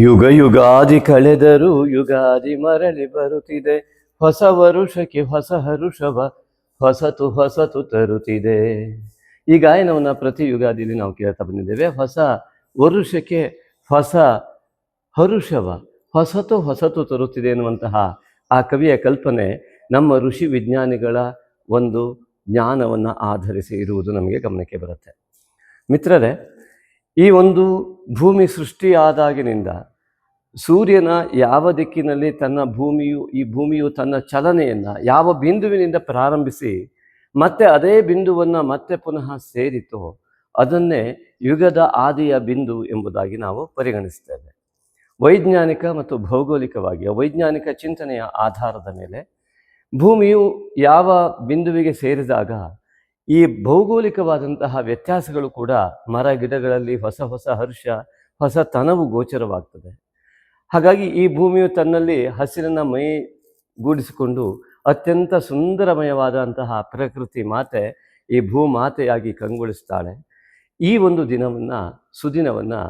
ಯುಗ ಯುಗಾದಿ ಕಳೆದರೂ ಯುಗಾದಿ ಮರಳಿ ಬರುತ್ತಿದೆ, ಹೊಸ ವರುಷಕ್ಕೆ ಹೊಸ ಹರುಷವ ಹೊಸತು ಹೊಸತು ತರುತ್ತಿದೆ. ಈ ಗಾಯನವನ್ನು ಪ್ರತಿ ಯುಗಾದಿಯಲ್ಲಿ ನಾವು ಕೇಳ್ತಾ ಬಂದಿದ್ದೇವೆ. ಹೊಸ ವರುಷಕ್ಕೆ ಹೊಸ ಹರುಷವ ಹೊಸತು ಹೊಸತು ತರುತ್ತಿದೆ ಎನ್ನುವಂತಹ ಆ ಕವಿಯ ಕಲ್ಪನೆ ನಮ್ಮ ಋಷಿ ವಿಜ್ಞಾನಿಗಳ ಒಂದು ಜ್ಞಾನವನ್ನು ಆಧರಿಸಿ ಇರುವುದು ನಮಗೆ ಗಮನಕ್ಕೆ ಬರುತ್ತೆ. ಮಿತ್ರರೇ, ಈ ಒಂದು ಭೂಮಿ ಸೃಷ್ಟಿಯಾದಾಗಿನಿಂದ ಸೂರ್ಯನ ಯಾವ ದಿಕ್ಕಿನಲ್ಲಿ ಈ ಭೂಮಿಯು ತನ್ನ ಚಲನೆಯನ್ನು ಯಾವ ಬಿಂದುವಿನಿಂದ ಪ್ರಾರಂಭಿಸಿ ಮತ್ತೆ ಅದೇ ಬಿಂದುವನ್ನು ಮತ್ತೆ ಪುನಃ ಸೇರಿತೋ ಅದನ್ನೇ ಯುಗದ ಆದಿಯ ಬಿಂದು ಎಂಬುದಾಗಿ ನಾವು ಪರಿಗಣಿಸ್ತೇವೆ. ವೈಜ್ಞಾನಿಕ ಮತ್ತು ಭೌಗೋಳಿಕವಾಗಿ ವೈಜ್ಞಾನಿಕ ಚಿಂತನೆಯ ಆಧಾರದ ಮೇಲೆ ಭೂಮಿಯು ಯಾವ ಬಿಂದುವಿಗೆ ಸೇರಿದಾಗ ಈ ಭೌಗೋಳಿಕವಾದಂತಹ ವ್ಯತ್ಯಾಸಗಳು ಕೂಡ ಮರ ಗಿಡಗಳಲ್ಲಿ ಹೊಸ ಹೊಸ ಹರ್ಷ, ಹೊಸ ತನವು ಗೋಚರವಾಗ್ತದೆ. ಹಾಗಾಗಿ ಈ ಭೂಮಿಯು ತನ್ನಲ್ಲಿ ಹಸಿರನ್ನು ಮೈಗೂಡಿಸಿಕೊಂಡು ಅತ್ಯಂತ ಸುಂದರಮಯವಾದಂತಹ ಪ್ರಕೃತಿ ಮಾತೆ ಈ ಭೂಮಾತೆಯಾಗಿ ಕಂಗೊಳಿಸ್ತಾಳೆ. ಈ ಒಂದು ದಿನವನ್ನು ಸುದಿನವನ್ನು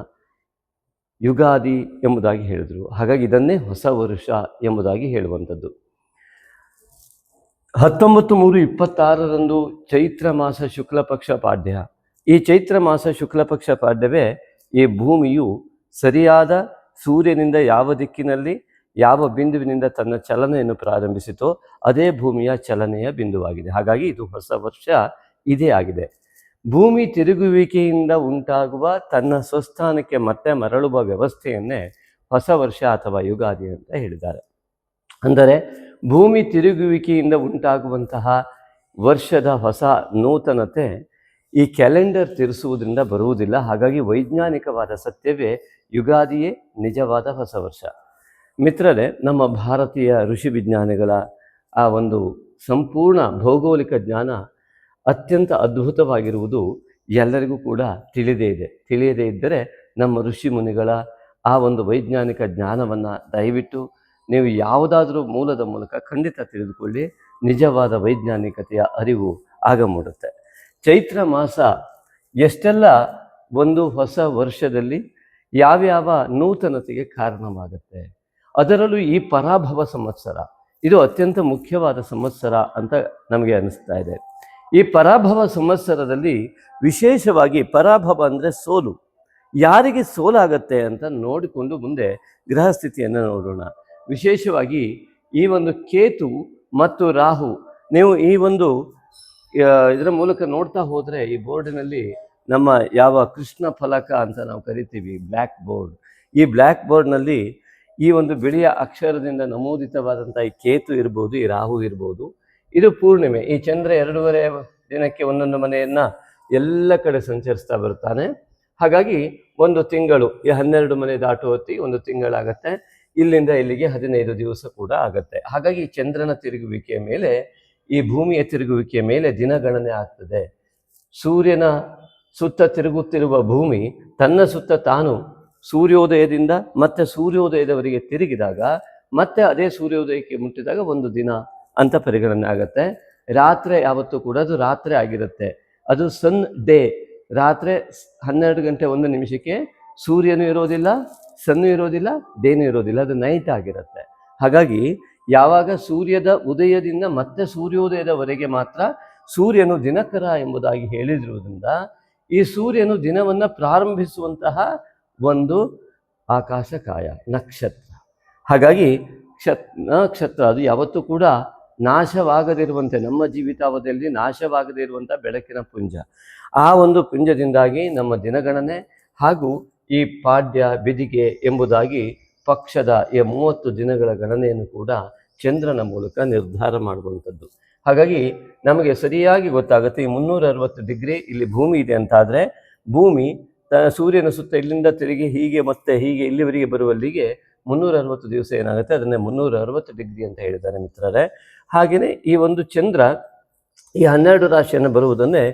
ಯುಗಾದಿ ಎಂಬುದಾಗಿ ಹೇಳಿದರು. ಹಾಗಾಗಿ ಇದನ್ನೇ ಹೊಸ ವರುಷ ಎಂಬುದಾಗಿ ಹೇಳುವಂಥದ್ದು. 19/3/26 ಚೈತ್ರ ಮಾಸ ಶುಕ್ಲ ಪಕ್ಷ ಪಾಡ್ಯ. ಈ ಚೈತ್ರ ಮಾಸ ಶುಕ್ಲ ಪಕ್ಷ ಪಾಡ್ಯವೇ ಈ ಭೂಮಿಯು ಸರಿಯಾದ ಸೂರ್ಯನಿಂದ ಯಾವ ದಿಕ್ಕಿನಲ್ಲಿ ಯಾವ ಬಿಂದುವಿನಿಂದ ತನ್ನ ಚಲನೆಯನ್ನು ಪ್ರಾರಂಭಿಸಿತೋ ಅದೇ ಭೂಮಿಯ ಚಲನೆಯ ಬಿಂದುವಾಗಿದೆ. ಹಾಗಾಗಿ ಇದು ಹೊಸ ವರ್ಷ ಇದೇ ಆಗಿದೆ. ಭೂಮಿ ತಿರುಗುವಿಕೆಯಿಂದ ಉಂಟಾಗುವ ತನ್ನ ಸ್ವಸ್ಥಾನಕ್ಕೆ ಮತ್ತೆ ಮರಳುವ ವ್ಯವಸ್ಥೆಯನ್ನೇ ಹೊಸ ವರ್ಷ ಅಥವಾ ಯುಗಾದಿ ಅಂತ ಹೇಳಿದ್ದಾರೆ. ಅಂದರೆ ಭೂಮಿ ತಿರುಗುವಿಕೆಯಿಂದ ಉಂಟಾಗುವಂತಹ ವರ್ಷದ ಹೊಸ ನೂತನತೆ ಈ ಕ್ಯಾಲೆಂಡರ್ ತಿರುಸುವುದರಿಂದ ಬರುವುದಿಲ್ಲ. ಹಾಗಾಗಿ ವೈಜ್ಞಾನಿಕವಾದ ಸತ್ಯವೇ ಯುಗಾದಿಯೇ ನಿಜವಾದ ಹೊಸ ವರ್ಷ. ಮಿತ್ರರೇ, ನಮ್ಮ ಭಾರತೀಯ ಋಷಿ ವಿಜ್ಞಾನಿಗಳ ಆ ಒಂದು ಸಂಪೂರ್ಣ ಭೌಗೋಳಿಕ ಜ್ಞಾನ ಅತ್ಯಂತ ಅದ್ಭುತವಾಗಿರುವುದು ಎಲ್ಲರಿಗೂ ಕೂಡ ತಿಳಿಯದೇ ಇದ್ದರೆ ನಮ್ಮ ಋಷಿ ಮುನಿಗಳ ಆ ಒಂದು ವೈಜ್ಞಾನಿಕ ಜ್ಞಾನವನ್ನು ದಯವಿಟ್ಟು ನೀವು ಯಾವುದಾದ್ರೂ ಮೂಲದ ಮೂಲಕ ಖಂಡಿತ ತಿಳಿದುಕೊಳ್ಳಿ. ನಿಜವಾದ ವೈಜ್ಞಾನಿಕತೆಯ ಅರಿವು ಆಗ ಮೂಡುತ್ತೆ. ಚೈತ್ರ ಮಾಸ ಎಷ್ಟೆಲ್ಲ ಒಂದು ಹೊಸ ವರ್ಷದಲ್ಲಿ ಯಾವ್ಯಾವ ನೂತನತೆಗೆ ಕಾರಣವಾಗುತ್ತೆ. ಅದರಲ್ಲೂ ಈ ಪರಾಭವ ಸಂವತ್ಸರ ಇದು ಅತ್ಯಂತ ಮುಖ್ಯವಾದ ಸಂವತ್ಸರ ಅಂತ ನಮಗೆ ಅನಿಸ್ತಾ ಇದೆ. ಈ ಪರಾಭವ ಸಂವತ್ಸರದಲ್ಲಿ ವಿಶೇಷವಾಗಿ ಪರಾಭವ ಅಂದರೆ ಸೋಲು, ಯಾರಿಗೆ ಸೋಲಾಗತ್ತೆ ಅಂತ ನೋಡಿಕೊಂಡು ಮುಂದೆ ಗ್ರಹ ಸ್ಥಿತಿಯನ್ನು ನೋಡೋಣ. ವಿಶೇಷವಾಗಿ ಈ ಒಂದು ಕೇತು ಮತ್ತು ರಾಹು, ನೀವು ಈ ಒಂದು ಇದರ ಮೂಲಕ ನೋಡ್ತಾ ಹೋದರೆ ಈ ಬೋರ್ಡಿನಲ್ಲಿ ನಮ್ಮ ಯಾವ ಕೃಷ್ಣ ಫಲಕ ಅಂತ ನಾವು ಕರಿತೀವಿ, ಬ್ಲ್ಯಾಕ್ ಬೋರ್ಡ್, ಈ ಬ್ಲ್ಯಾಕ್ ಬೋರ್ಡ್ನಲ್ಲಿ ಈ ಒಂದು ಬಿಳಿಯ ಅಕ್ಷರದಿಂದ ನಮೂದಿತವಾದಂಥ ಈ ಕೇತು ಇರ್ಬೋದು, ಈ ರಾಹು ಇರ್ಬೋದು. ಇದು ಪೂರ್ಣಿಮೆ. ಈ ಚಂದ್ರ 2.5 ದಿನಕ್ಕೆ ಒಂದೊಂದು ಮನೆಯನ್ನು ಎಲ್ಲ ಕಡೆ ಸಂಚರಿಸ್ತಾ ಬರ್ತಾನೆ. ಹಾಗಾಗಿ ಒಂದು ತಿಂಗಳು, ಈ 12 ಮನೆ ದಾಟುವ ಹೊತ್ತಿಗೆ ಒಂದು ತಿಂಗಳಾಗತ್ತೆ. ಇಲ್ಲಿಂದ ಇಲ್ಲಿಗೆ 15 ದಿವಸ ಕೂಡ ಆಗತ್ತೆ. ಹಾಗಾಗಿ ಚಂದ್ರನ ತಿರುಗುವಿಕೆಯ ಮೇಲೆ, ಈ ಭೂಮಿಯ ತಿರುಗುವಿಕೆಯ ಮೇಲೆ ದಿನಗಣನೆ ಆಗ್ತದೆ. ಸೂರ್ಯನ ಸುತ್ತ ತಿರುಗುತ್ತಿರುವ ಭೂಮಿ ತನ್ನ ಸುತ್ತ ತಾನು ಸೂರ್ಯೋದಯದಿಂದ ಮತ್ತೆ ಸೂರ್ಯೋದಯದವರೆಗೆ ತಿರುಗಿದಾಗ ಮತ್ತೆ ಅದೇ ಸೂರ್ಯೋದಯಕ್ಕೆ ಮುಟ್ಟಿದಾಗ ಒಂದು ದಿನ ಅಂತ ಪರಿಗಣನೆ ಆಗತ್ತೆ. ರಾತ್ರಿ ಯಾವತ್ತೂ ಕೂಡ ಅದು ರಾತ್ರಿ ಆಗಿರುತ್ತೆ. ಅದು ಸನ್ ಡೇ. ರಾತ್ರಿ 12:01 ಸೂರ್ಯನೂ ಇರೋದಿಲ್ಲ, ಸನ್ನು ಇರೋದಿಲ್ಲ, ಡೇನೂ ಇರೋದಿಲ್ಲ, ಅದು ನೈಟ್ ಆಗಿರುತ್ತೆ. ಹಾಗಾಗಿ ಯಾವಾಗ ಸೂರ್ಯದ ಉದಯದಿಂದ ಮತ್ತೆ ಸೂರ್ಯೋದಯದವರೆಗೆ ಮಾತ್ರ ಸೂರ್ಯನು ದಿನಕರ ಎಂಬುದಾಗಿ ಹೇಳಿರುವುದರಿಂದ ಈ ಸೂರ್ಯನು ದಿನವನ್ನು ಪ್ರಾರಂಭಿಸುವಂತಹ ಒಂದು ಆಕಾಶಕಾಯ ನಕ್ಷತ್ರ. ಹಾಗಾಗಿ ನಕ್ಷತ್ರ ಅದು ಯಾವತ್ತೂ ಕೂಡ ನಾಶವಾಗದಿರುವಂತೆ, ನಮ್ಮ ಜೀವಿತಾವಧಿಯಲ್ಲಿ ನಾಶವಾಗದೇ ಇರುವಂಥ ಬೆಳಕಿನ ಪುಂಜ. ಆ ಒಂದು ಪುಂಜದಿಂದಾಗಿ ನಮ್ಮ ದಿನಗಣನೆ ಹಾಗೂ ಈ ಪಾಡ್ಯ ಬಿದಿಗೆ ಎಂಬುದಾಗಿ ಪಕ್ಷದ ಈ 30 ದಿನಗಳ ಗಣನೆಯನ್ನು ಕೂಡ ಚಂದ್ರನ ಮೂಲಕ ನಿರ್ಧಾರ ಮಾಡುವಂಥದ್ದು. ಹಾಗಾಗಿ ನಮಗೆ ಸರಿಯಾಗಿ ಗೊತ್ತಾಗುತ್ತೆ, ಈ 360 ಡಿಗ್ರಿ ಇಲ್ಲಿ ಭೂಮಿ ಇದೆ ಅಂತಾದರೆ ಭೂಮಿ ಸೂರ್ಯನ ಸುತ್ತ ಇಲ್ಲಿಂದ ತಿರುಗಿ ಹೀಗೆ ಮತ್ತೆ ಹೀಗೆ ಇಲ್ಲಿವರೆಗೆ ಬರುವಲ್ಲಿಗೆ 360 ದಿವಸ ಏನಾಗುತ್ತೆ, ಅದನ್ನೇ 360 ಡಿಗ್ರಿ ಅಂತ ಹೇಳಿದ್ದಾರೆ ಮಿತ್ರರೇ. ಹಾಗೆಯೇ ಈ ಒಂದು ಚಂದ್ರ ಈ 12 ರಾಶಿಯನ್ನು ಬರುವುದನ್ನೇ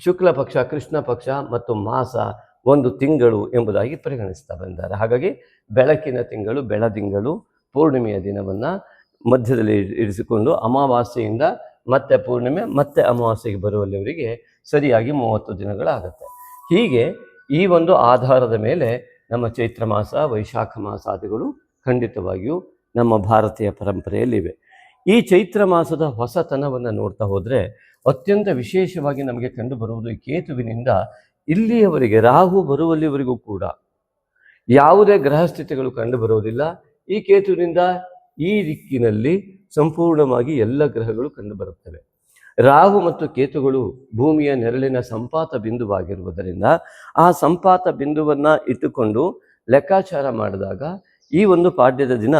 ಶುಕ್ಲ ಪಕ್ಷ, ಕೃಷ್ಣ ಪಕ್ಷ ಮತ್ತು ಮಾಸ, ಒಂದು ತಿಂಗಳು ಎಂಬುದಾಗಿ ಪರಿಗಣಿಸ್ತಾ ಬಂದಿದ್ದಾರೆ. ಹಾಗಾಗಿ ಬೆಳಕಿನ ತಿಂಗಳು, ಬೆಳದಿಂಗಳು, ಪೂರ್ಣಿಮೆಯ ದಿನವನ್ನು ಮಧ್ಯದಲ್ಲಿ ಇರಿಸಿಕೊಂಡು ಅಮಾವಾಸ್ಯೆಯಿಂದ ಮತ್ತೆ ಪೂರ್ಣಿಮೆ ಮತ್ತೆ ಅಮಾವಾಸ್ಯೆಗೆ ಬರುವಲ್ಲಿವರೆಗೆ ಸರಿಯಾಗಿ 30 ದಿನಗಳಾಗುತ್ತೆ. ಹೀಗೆ ಈ ಒಂದು ಆಧಾರದ ಮೇಲೆ ನಮ್ಮ ಚೈತ್ರ ಮಾಸ, ವೈಶಾಖ ಮಾಸಾದಿಗಳು ಖಂಡಿತವಾಗಿಯೂ ನಮ್ಮ ಭಾರತೀಯ ಪರಂಪರೆಯಲ್ಲಿವೆ. ಈ ಚೈತ್ರ ಮಾಸದ ಹೊಸತನವನ್ನು ನೋಡ್ತಾ ಹೋದರೆ ಅತ್ಯಂತ ವಿಶೇಷವಾಗಿ ನಮಗೆ ಕಂಡು ಬರುವುದು ಈ ಕೇತುವಿನಿಂದ ಇಲ್ಲಿಯವರೆಗೆ ರಾಹು ಬರುವಲ್ಲಿವರೆಗೂ ಕೂಡ ಯಾವುದೇ ಗ್ರಹಸ್ಥಿತಿಗಳು ಕಂಡು ಬರುವುದಿಲ್ಲ. ಈ ಕೇತುವಿನಿಂದ ಈ ದಿಕ್ಕಿನಲ್ಲಿ ಸಂಪೂರ್ಣವಾಗಿ ಎಲ್ಲ ಗ್ರಹಗಳು ಕಂಡು ಬರುತ್ತವೆ. ರಾಹು ಮತ್ತು ಕೇತುಗಳು ಭೂಮಿಯ ನೆರಳಿನ ಸಂಪಾತ ಬಿಂದುವಾಗಿರುವುದರಿಂದ ಆ ಸಂಪಾತ ಬಿಂದುವನ್ನು ಇಟ್ಟುಕೊಂಡು ಲೆಕ್ಕಾಚಾರ ಮಾಡಿದಾಗ ಈ ಒಂದು ಪಾಡ್ಯದ ದಿನ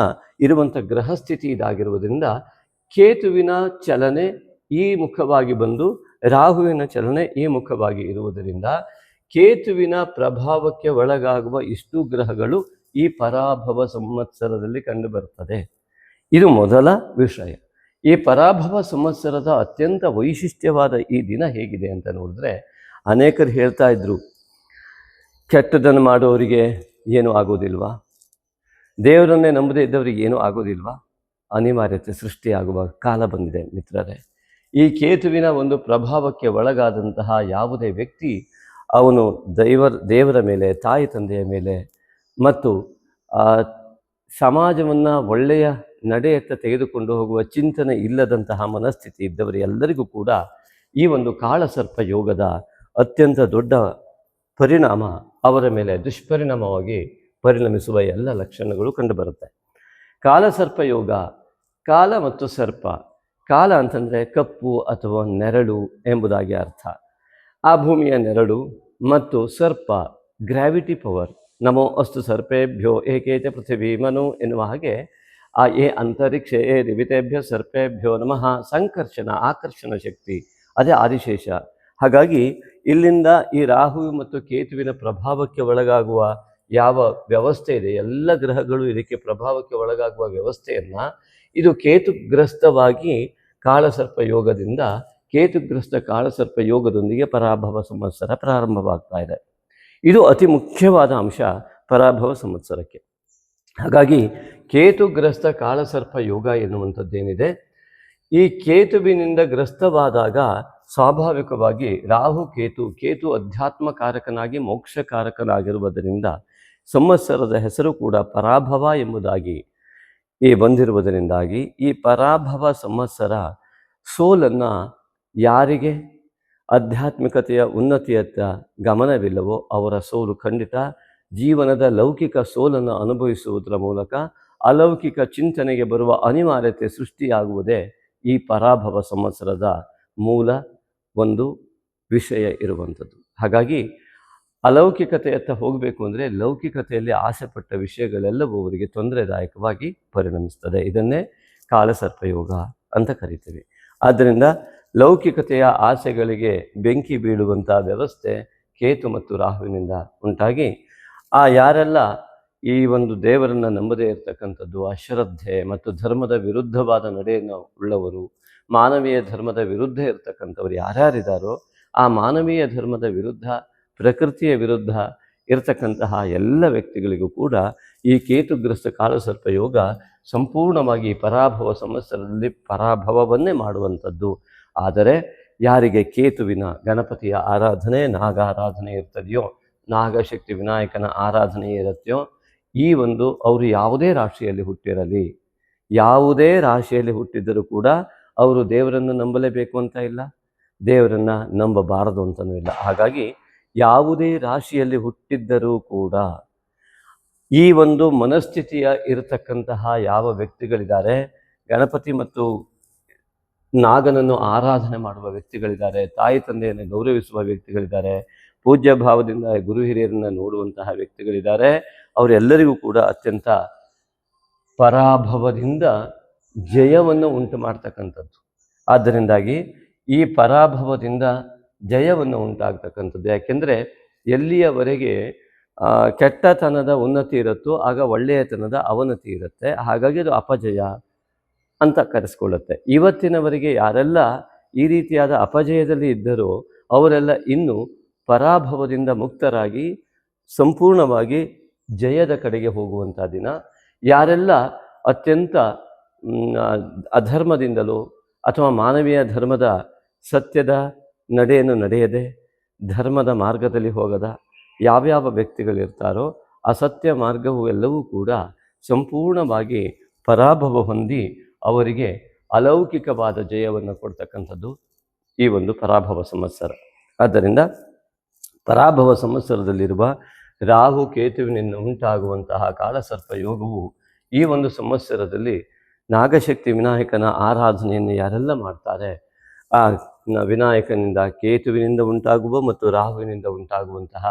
ಇರುವಂಥ ಗ್ರಹಸ್ಥಿತಿ ಇದಾಗಿರುವುದರಿಂದ ಕೇತುವಿನ ಚಲನೆ ಈ ಮುಖವಾಗಿ ಬಂದು ರಾಹುವಿನ ಚಲನೆ ಈ ಮುಖವಾಗಿ ಇರುವುದರಿಂದ ಕೇತುವಿನ ಪ್ರಭಾವಕ್ಕೆ ಒಳಗಾಗುವ ಇಷ್ಟು ಗ್ರಹಗಳು ಈ ಪರಾಭವ ಸಂವತ್ಸರದಲ್ಲಿ ಕಂಡುಬರುತ್ತದೆ. ಇದು ಮೊದಲ ವಿಷಯ. ಈ ಪರಾಭವ ಸಂವತ್ಸರದ ಅತ್ಯಂತ ವೈಶಿಷ್ಟ್ಯವಾದ ಈ ದಿನ ಹೇಗಿದೆ ಅಂತ ನೋಡಿದ್ರೆ, ಅನೇಕರು ಹೇಳ್ತಾ ಇದ್ರು, ಕೆಟ್ಟದನ್ನು ಮಾಡೋರಿಗೆ ಏನೂ ಆಗೋದಿಲ್ವಾ, ದೇವರನ್ನೇ ನಂಬದೇ ಇದ್ದವರಿಗೆ ಏನೂ ಆಗೋದಿಲ್ವಾ? ಅನಿವಾರ್ಯತೆ ಸೃಷ್ಟಿಯಾಗುವ ಕಾಲ ಬಂದಿದೆ ಮಿತ್ರರೇ. ಈ ಕೇತುವಿನ ಒಂದು ಪ್ರಭಾವಕ್ಕೆ ಒಳಗಾದಂತಹ ಯಾವುದೇ ವ್ಯಕ್ತಿ ಅವನು ದೇವರ ಮೇಲೆ, ತಾಯಿ ತಂದೆಯ ಮೇಲೆ ಮತ್ತು ಸಮಾಜವನ್ನು ಒಳ್ಳೆಯ ನಡೆಯತ್ತ ತೆಗೆದುಕೊಂಡು ಹೋಗುವ ಚಿಂತನೆ ಇಲ್ಲದಂತಹ ಮನಸ್ಥಿತಿ ಇದ್ದವರು ಎಲ್ಲರಿಗೂ ಕೂಡ ಈ ಒಂದು ಕಾಳಸರ್ಪ ಯೋಗದ ಅತ್ಯಂತ ದೊಡ್ಡ ಪರಿಣಾಮ ಅವರ ಮೇಲೆ ದುಷ್ಪರಿಣಾಮವಾಗಿ ಪರಿಣಮಿಸುವ ಎಲ್ಲ ಲಕ್ಷಣಗಳು ಕಂಡುಬರುತ್ತೆ. ಕಾಲಸರ್ಪ ಯೋಗ, ಕಾಲ ಮತ್ತು ಸರ್ಪ. ಕಾಲ ಅಂತಂದರೆ ಕಪ್ಪು ಅಥವಾ ನೆರಳು ಎಂಬುದಾಗಿ ಅರ್ಥ. ಆ ಭೂಮಿಯ ನೆರಳು ಮತ್ತು ಸರ್ಪ ಗ್ರಾವಿಟಿ ಪವರ್. ನಮೋ ಅಸ್ತು ಸರ್ಪೇಭ್ಯೋ ಏಕೇಚ ಪೃಥಿವೀ ಮನು ಎನ್ನುವ ಹಾಗೆ ಆ ಅಂತರಿಕ್ಷ ದಿವಿತೇಭ್ಯ ಸರ್ಪೇಭ್ಯೋ ನಮಃ ಸಂಕರ್ಷಣ, ಆಕರ್ಷಣ ಶಕ್ತಿ, ಅದೇ ಆದಿಶೇಷ. ಹಾಗಾಗಿ ಇಲ್ಲಿಂದ ಈ ರಾಹು ಮತ್ತು ಕೇತುವಿನ ಪ್ರಭಾವಕ್ಕೆ ಒಳಗಾಗುವ ಯಾವ ವ್ಯವಸ್ಥೆ ಇದೆ, ಎಲ್ಲ ಗ್ರಹಗಳು ಇದಕ್ಕೆ ಪ್ರಭಾವಕ್ಕೆ ಒಳಗಾಗುವ ವ್ಯವಸ್ಥೆಯನ್ನು ಇದು ಕೇತುಗ್ರಸ್ತವಾಗಿ ಕಾಳಸರ್ಪ ಯೋಗದಿಂದ, ಕೇತುಗ್ರಸ್ತ ಕಾಳಸರ್ಪ ಯೋಗದೊಂದಿಗೆ ಪರಾಭವ ಸಂವತ್ಸರ ಪ್ರಾರಂಭವಾಗ್ತಾ ಇದೆ. ಇದು ಅತಿ ಮುಖ್ಯವಾದ ಅಂಶ ಪರಾಭವ ಸಂವತ್ಸರಕ್ಕೆ. ಹಾಗಾಗಿ ಕೇತುಗ್ರಸ್ತ ಕಾಳಸರ್ಪ ಯೋಗ ಎನ್ನುವಂಥದ್ದೇನಿದೆ, ಈ ಕೇತುವಿನಿಂದ ಗ್ರಸ್ತವಾದಾಗ ಸ್ವಾಭಾವಿಕವಾಗಿ ಕೇತು ಅಧ್ಯಾತ್ಮಕಾರಕನಾಗಿ ಮೋಕ್ಷಕಾರಕನಾಗಿರುವುದರಿಂದ ಸಂವತ್ಸರದ ಹೆಸರು ಕೂಡ ಪರಾಭವ ಎಂಬುದಾಗಿ ಬಂದಿರುವುದರಿಂದಾಗಿ ಈ ಪರಾಭವ ಸಂವತ್ಸರ ಸೋಲನ್ನು, ಯಾರಿಗೆ ಆಧ್ಯಾತ್ಮಿಕತೆಯ ಉನ್ನತಿಯತ್ತ ಗಮನವಿಲ್ಲವೋ ಅವರ ಸೋಲು ಖಂಡಿತ. ಜೀವನದ ಲೌಕಿಕ ಸೋಲನ್ನು ಅನುಭವಿಸುವುದರ ಮೂಲಕ ಅಲೌಕಿಕ ಚಿಂತನೆಗೆ ಬರುವ ಅನಿವಾರ್ಯತೆ ಸೃಷ್ಟಿಯಾಗುವುದೇ ಈ ಪರಾಭವ ಸಂವತ್ಸರದ ಮೂಲ ಒಂದು ವಿಷಯ ಇರುವಂಥದ್ದು. ಹಾಗಾಗಿ ಅಲೌಕಿಕತೆಯತ್ತ ಹೋಗಬೇಕು ಅಂದರೆ ಲೌಕಿಕತೆಯಲ್ಲಿ ಆಸೆಪಟ್ಟ ವಿಷಯಗಳೆಲ್ಲವೂ ಅವರಿಗೆ ತೊಂದರೆದಾಯಕವಾಗಿ ಪರಿಣಮಿಸ್ತದೆ. ಇದನ್ನೇ ಕಾಳಸರ್ಪಯೋಗ ಅಂತ ಕರಿತೀವಿ. ಆದ್ದರಿಂದ ಲೌಕಿಕತೆಯ ಆಸೆಗಳಿಗೆ ಬೆಂಕಿ ಬೀಳುವಂಥ ವ್ಯವಸ್ಥೆ ಕೇತು ಮತ್ತು ರಾಹುವಿನಿಂದ ಉಂಟಾಗಿ ಯಾರೆಲ್ಲ ಈ ಒಂದು ದೇವರನ್ನು ನಂಬದೇ ಇರತಕ್ಕಂಥದ್ದು, ಅಶ್ರದ್ಧೆ ಮತ್ತು ಧರ್ಮದ ವಿರುದ್ಧವಾದ ನಡೆಯನ್ನು ಉಳ್ಳವರು, ಮಾನವೀಯ ಧರ್ಮದ ವಿರುದ್ಧ ಇರತಕ್ಕಂಥವ್ರು ಯಾರ್ಯಾರಿದ್ದಾರೋ ಆ ಮಾನವೀಯ ಧರ್ಮದ ವಿರುದ್ಧ, ಪ್ರಕೃತಿಯ ವಿರುದ್ಧ ಇರತಕ್ಕಂತಹ ಎಲ್ಲ ವ್ಯಕ್ತಿಗಳಿಗೂ ಕೂಡ ಈ ಕೇತುಗ್ರಸ್ತ ಕಾಳಸರ್ಪ ಯೋಗ ಸಂಪೂರ್ಣವಾಗಿ ಪರಾಭವ ಸಂವತ್ಸರದಲ್ಲಿ ಪರಾಭವವನ್ನೇ ಮಾಡುವಂಥದ್ದು. ಆದರೆ ಯಾರಿಗೆ ಕೇತುವಿನ ಗಣಪತಿಯ ಆರಾಧನೆ, ನಾಗ ಆರಾಧನೆ ಇರ್ತದೆಯೋ, ನಾಗಶಕ್ತಿ ವಿನಾಯಕನ ಆರಾಧನೆ ಇರುತ್ತೆಯೋ, ಅವರು ಯಾವುದೇ ರಾಶಿಯಲ್ಲಿ ಹುಟ್ಟಿರಲಿ, ಯಾವುದೇ ರಾಶಿಯಲ್ಲಿ ಹುಟ್ಟಿದ್ದರೂ ಕೂಡ ಅವರು ದೇವರನ್ನು ನಂಬಲೇಬೇಕು ಅಂತ ಇಲ್ಲ, ದೇವರನ್ನು ನಂಬಬಾರದು ಅಂತಲೂ ಇಲ್ಲ. ಹಾಗಾಗಿ ಯಾವುದೇ ರಾಶಿಯಲ್ಲಿ ಹುಟ್ಟಿದ್ದರೂ ಕೂಡ ಈ ಒಂದು ಮನಸ್ಥಿತಿಯ ಇರತಕ್ಕಂತಹ ಯಾವ ವ್ಯಕ್ತಿಗಳಿದ್ದಾರೆ, ಗಣಪತಿ ಮತ್ತು ನಾಗನನ್ನು ಆರಾಧನೆ ಮಾಡುವ ವ್ಯಕ್ತಿಗಳಿದ್ದಾರೆ, ತಾಯಿ ತಂದೆಯನ್ನು ಗೌರವಿಸುವ ವ್ಯಕ್ತಿಗಳಿದ್ದಾರೆ, ಪೂಜ್ಯ ಭಾವದಿಂದ ಗುರು ಹಿರಿಯರನ್ನು ನೋಡುವಂತಹ ವ್ಯಕ್ತಿಗಳಿದ್ದಾರೆ, ಅವರೆಲ್ಲರಿಗೂ ಕೂಡ ಅತ್ಯಂತ ಪರಾಭವದಿಂದ ಜಯವನ್ನು ಉಂಟು ಮಾಡ್ತಕ್ಕಂಥದ್ದು. ಆದ್ದರಿಂದಾಗಿ ಈ ಪರಾಭವದಿಂದ ಜಯವನ್ನು ಉಂಟಾಗ್ತಕ್ಕಂಥದ್ದು. ಯಾಕೆಂದರೆ ಎಲ್ಲಿಯವರೆಗೆ ಕೆಟ್ಟತನದ ಉನ್ನತಿ ಇರುತ್ತೋ ಆಗ ಒಳ್ಳೆಯತನದ ಅವನತಿ ಇರುತ್ತೆ. ಹಾಗಾಗಿ ಅದು ಅಪಜಯ ಅಂತ ಕರೆಸ್ಕೊಳ್ಳುತ್ತೆ. ಇವತ್ತಿನವರೆಗೆ ಯಾರೆಲ್ಲ ಈ ರೀತಿಯಾದ ಅಪಜಯದಲ್ಲಿ ಇದ್ದರೋ ಅವರೆಲ್ಲ ಇನ್ನು ಪರಾಭವದಿಂದ ಮುಕ್ತರಾಗಿ ಸಂಪೂರ್ಣವಾಗಿ ಜಯದ ಕಡೆಗೆ ಹೋಗುವಂಥ ದಿನ. ಯಾರೆಲ್ಲ ಅತ್ಯಂತ ಅಧರ್ಮದಿಂದಲೋ ಅಥವಾ ಮಾನವೀಯ ಧರ್ಮದ ಸತ್ಯದ ನಡೆಯನ್ನು ನಡೆಯದೆ ಧರ್ಮದ ಮಾರ್ಗದಲ್ಲಿ ಹೋಗದ ಯಾವ್ಯಾವ ವ್ಯಕ್ತಿಗಳಿರ್ತಾರೋ ಅಸತ್ಯ ಮಾರ್ಗವು ಎಲ್ಲವೂ ಕೂಡ ಸಂಪೂರ್ಣವಾಗಿ ಪರಾಭವ ಹೊಂದಿ ಅವರಿಗೆ ಅಲೌಕಿಕವಾದ ಜಯವನ್ನು ಕೊಡ್ತಕ್ಕಂಥದ್ದು ಈ ಒಂದು ಪರಾಭವ ಸಂವತ್ಸರ. ಆದ್ದರಿಂದ ಪರಾಭವ ಸಂವತ್ಸರದಲ್ಲಿರುವ ರಾಹು ಕೇತುವಿನಿಂದ ಉಂಟಾಗುವಂತಹ ಕಾಲಸರ್ಪ ಯೋಗವು ಈ ಒಂದು ಸಂವತ್ಸರದಲ್ಲಿ ನಾಗಶಕ್ತಿ ವಿನಾಯಕನ ಆರಾಧನೆಯನ್ನು ಯಾರೆಲ್ಲ ಮಾಡ್ತಾರೆ, ಆ ವಿನಾಯಕನಿಂದ, ಕೇತುವಿನಿಂದ ಉಂಟಾಗುವ ಮತ್ತು ರಾಹುವಿನಿಂದ ಉಂಟಾಗುವಂತಹ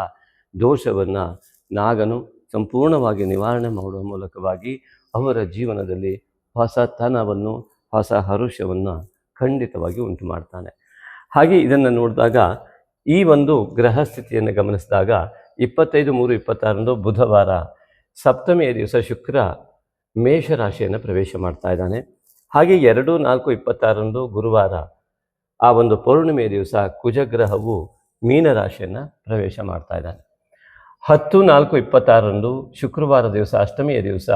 ದೋಷವನ್ನು ನಾಗನು ಸಂಪೂರ್ಣವಾಗಿ ನಿವಾರಣೆ ಮಾಡುವ ಮೂಲಕವಾಗಿ ಅವರ ಜೀವನದಲ್ಲಿ ಹೊಸತನವನ್ನು, ಹೊಸ ಹರುಷವನ್ನು ಖಂಡಿತವಾಗಿ ಉಂಟು ಮಾಡ್ತಾನೆ. ಹಾಗೆ ಇದನ್ನು ನೋಡಿದಾಗ ಈ ಒಂದು ಗ್ರಹ ಸ್ಥಿತಿಯನ್ನು ಗಮನಿಸಿದಾಗ 25/3/26 ಬುಧವಾರ ಸಪ್ತಮಿಯ ದಿವಸ ಶುಕ್ರ ಮೇಷರಾಶಿಯನ್ನು ಪ್ರವೇಶ ಮಾಡ್ತಾ ಇದ್ದಾನೆ. ಹಾಗೆ 2/4/26 ಗುರುವಾರ ಆ ಒಂದು ಪೌರ್ಣಿಮೆಯ ದಿವಸ ಕುಜಗ್ರಹವು ಮೀನರಾಶಿಯನ್ನು ಪ್ರವೇಶ ಮಾಡ್ತಾ ಇದ್ದಾನೆ. 10/4/26 ಶುಕ್ರವಾರ ದಿವಸ ಅಷ್ಟಮಿಯ ದಿವಸ